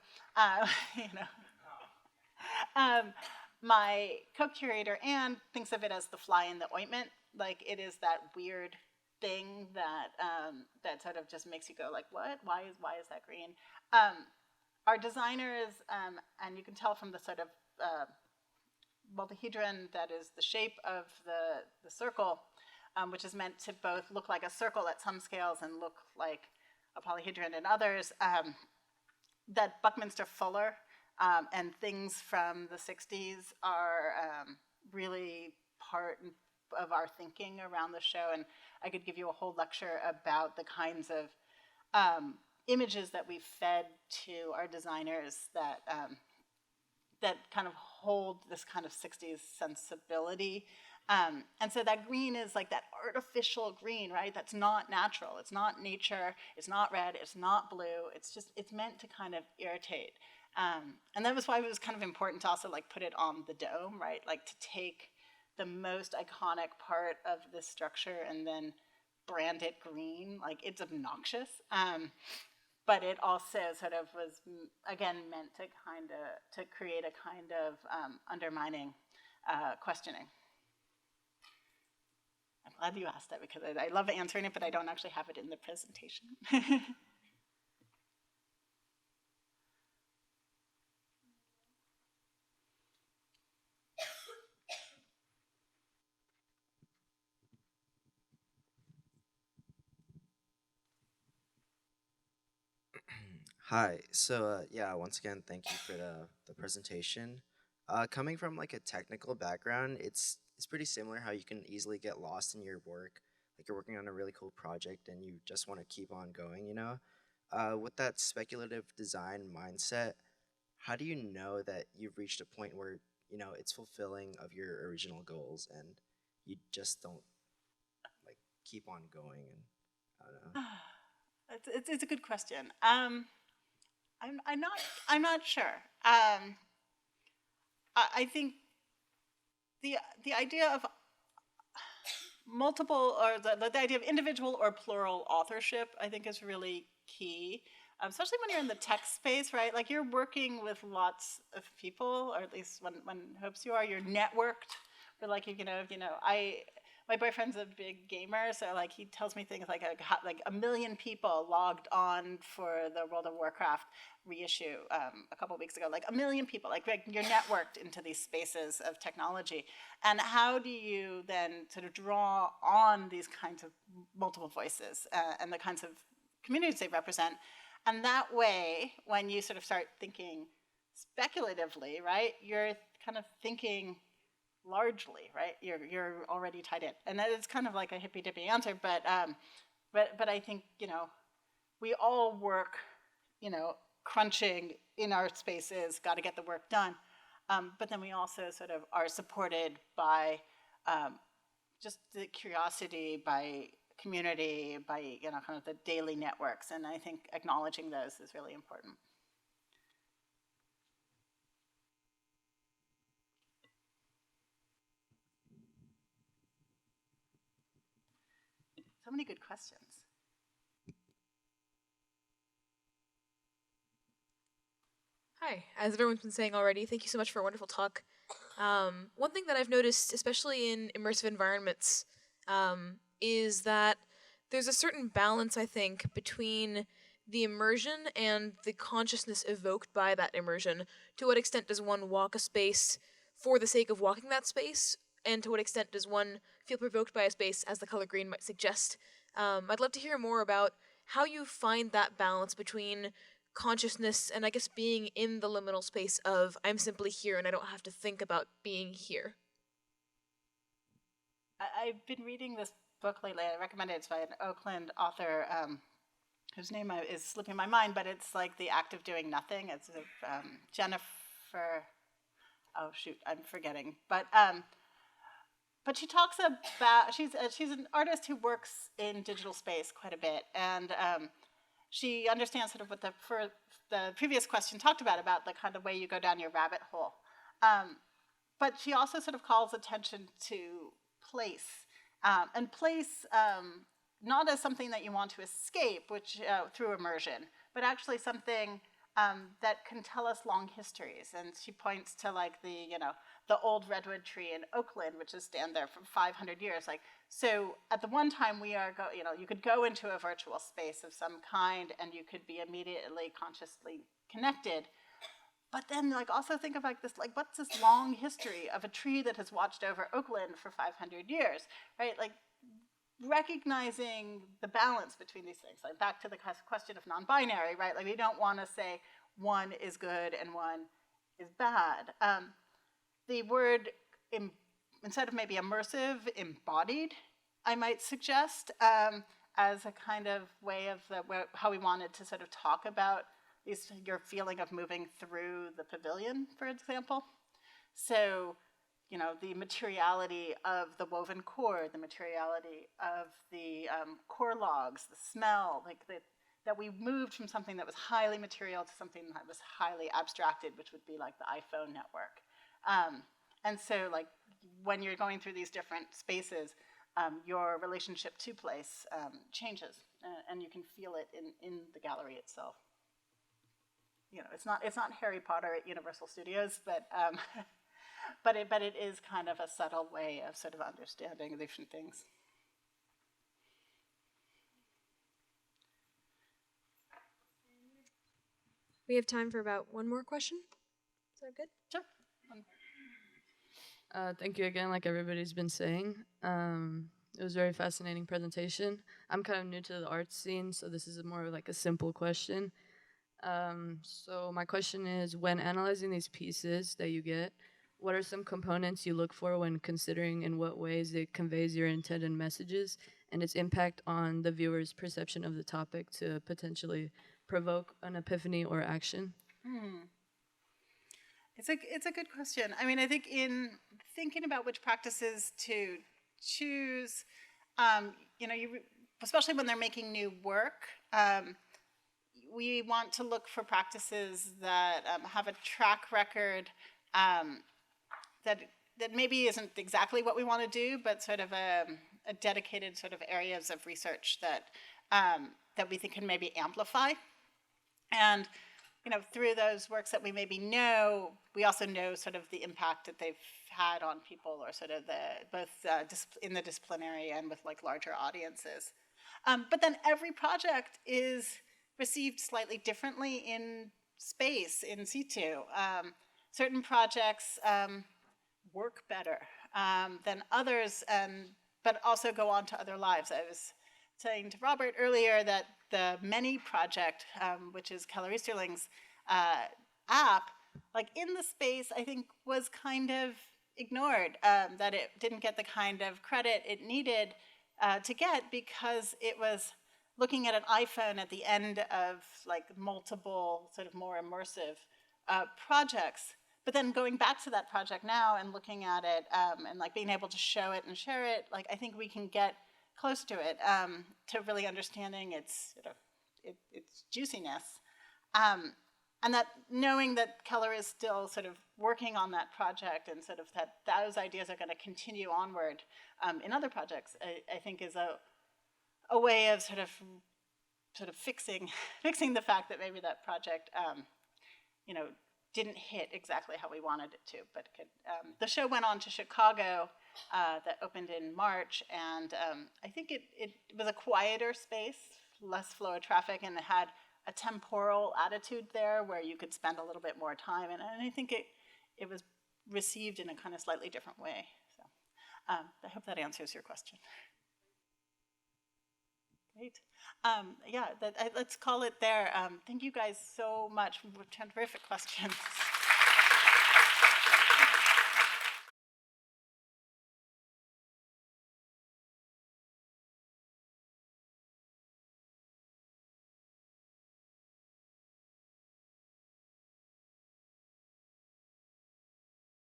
My co-curator, Anne, thinks of it as the fly in the ointment. Like, it is that weird thing that that sort of just makes you go like, what? Why is that green? Our designers, and you can tell from the sort of multihedron that is the shape of the circle, which is meant to both look like a circle at some scales and look like a polyhedron in others, that Buckminster Fuller and things from the 60s are really part of our thinking around the show. And I could give you a whole lecture about the kinds of images that we fed to our designers that that kind of hold this kind of 60s sensibility And so that green is like that artificial green, right? That's not natural. It's not nature. It's not red. It's not blue. It's meant to kind of irritate. And that was why it was kind of important to also like put it on the dome, right? Like to take the most iconic part of this structure and then brand it green. Like it's obnoxious. But it also sort of was, again, meant to to create a kind of undermining questioning. I'm glad you asked that because I love answering it, but I don't actually have it in the presentation. Hi. So yeah, once again, thank you for the presentation. Coming from like a technical background, it's pretty similar how you can easily get lost in your work. Like you're working on a really cool project and you just want to keep on going, you know? With that speculative design mindset, how do you know that you've reached a point where, you know, it's fulfilling of your original goals and you just don't like keep on going and I don't know. It's a good question. I'm not sure. I think the idea of multiple or the idea of individual or plural authorship, I think, is really key, especially when you're in the tech space, right? Like you're working with lots of people, or at least when hopes you are, you're networked. Or like my boyfriend's a big gamer, so like he tells me things like 1 million people logged on for the World of Warcraft reissue a couple weeks ago. Like 1 million people, like you're networked into these spaces of technology. And how do you then sort of draw on these kinds of multiple voices and the kinds of communities they represent? And that way, when you sort of start thinking speculatively, right, you're kind of thinking largely, right? You're already tied in, and that is kind of like a hippy dippy answer, but I think we all work, crunching in our spaces, got to get the work done, but then we also sort of are supported by just the curiosity, by community, by kind of the daily networks, and I think acknowledging those is really important. So many good questions. Hi, as everyone's been saying already, thank you so much for a wonderful talk. One thing that I've noticed, especially in immersive environments, is that there's a certain balance, I think, between the immersion and the consciousness evoked by that immersion. To what extent does one walk a space for the sake of walking that space? And to what extent does one feel provoked by a space, as the color green might suggest? I'd love to hear more about how you find that balance between consciousness and I guess being in the liminal space of I'm simply here and I don't have to think about being here. I've been reading this book lately. I recommend it. It's by an Oakland author whose name is slipping my mind, but it's like The Act of Doing Nothing. It's Jennifer. Oh shoot, I'm forgetting. But she talks about she's an artist who works in digital space quite a bit, and she understands sort of what the previous question talked about the kind of way you go down your rabbit hole. But she also sort of calls attention to place, and place not as something that you want to escape, which through immersion, but actually something that can tell us long histories. And she points to like the old redwood tree in Oakland, which has stand there for 500 years. Like, so at the one time you could go into a virtual space of some kind and you could be immediately consciously connected. But then like also think of like this, like what's this long history of a tree that has watched over Oakland for 500 years, right? Like recognizing the balance between these things, like back to the question of non-binary, right? Like we don't want to say one is good and one is bad. The word, instead of maybe immersive, embodied, I might suggest, as a kind of way of how we wanted to sort of talk about your feeling of moving through the pavilion, for example. So you know, the materiality of the woven cord, the materiality of the core logs, the smell, like that we moved from something that was highly material to something that was highly abstracted, which would be like the iPhone network. And so like when you're going through these different spaces, your relationship to place changes, and you can feel it in the gallery itself. You know, it's not Harry Potter at Universal Studios, but but it is kind of a subtle way of sort of understanding different things. We have time for about one more question. Is that good? Sure. Thank you again, like everybody's been saying. It was a very fascinating presentation. I'm kind of new to the art scene, so this is more of like a simple question. So my question is, when analyzing these pieces that you get, what are some components you look for when considering in what ways it conveys your intended messages and its impact on the viewer's perception of the topic to potentially provoke an epiphany or action? It's a good question. I mean, I think in thinking about which practices to choose, you know, especially when they're making new work, we want to look for practices that have a track record that maybe isn't exactly what we want to do, but sort of a dedicated sort of areas of research that that we think can maybe amplify. And you know, through those works that we maybe know, we also know sort of the impact that they've had on people, or sort of both in the disciplinary and with like larger audiences. But then every project is received slightly differently in space, in situ. Certain projects work better than others, but also go on to other lives. I was saying to Robert earlier that the Many project, which is Keller Easterling's app, like in the space, I think was kind of ignored, that it didn't get the kind of credit it needed to get, because it was looking at an iPhone at the end of like multiple sort of more immersive projects. But then going back to that project now and looking at it and like being able to show it and share it, like I think we can get close to it, to really understanding its juiciness, and that knowing that Keller is still sort of working on that project, and sort of that those ideas are going to continue onward in other projects, I think is a way of sort of fixing the fact that maybe that project you know, didn't hit exactly how we wanted it to, but could, the show went on to Chicago, that opened in March, and I think it was a quieter space, less flow of traffic, and it had a temporal attitude there where you could spend a little bit more time, and I think it was received in a kind of slightly different way. So I hope that answers your question. Great. Yeah, let's call it there. Thank you guys so much for terrific questions.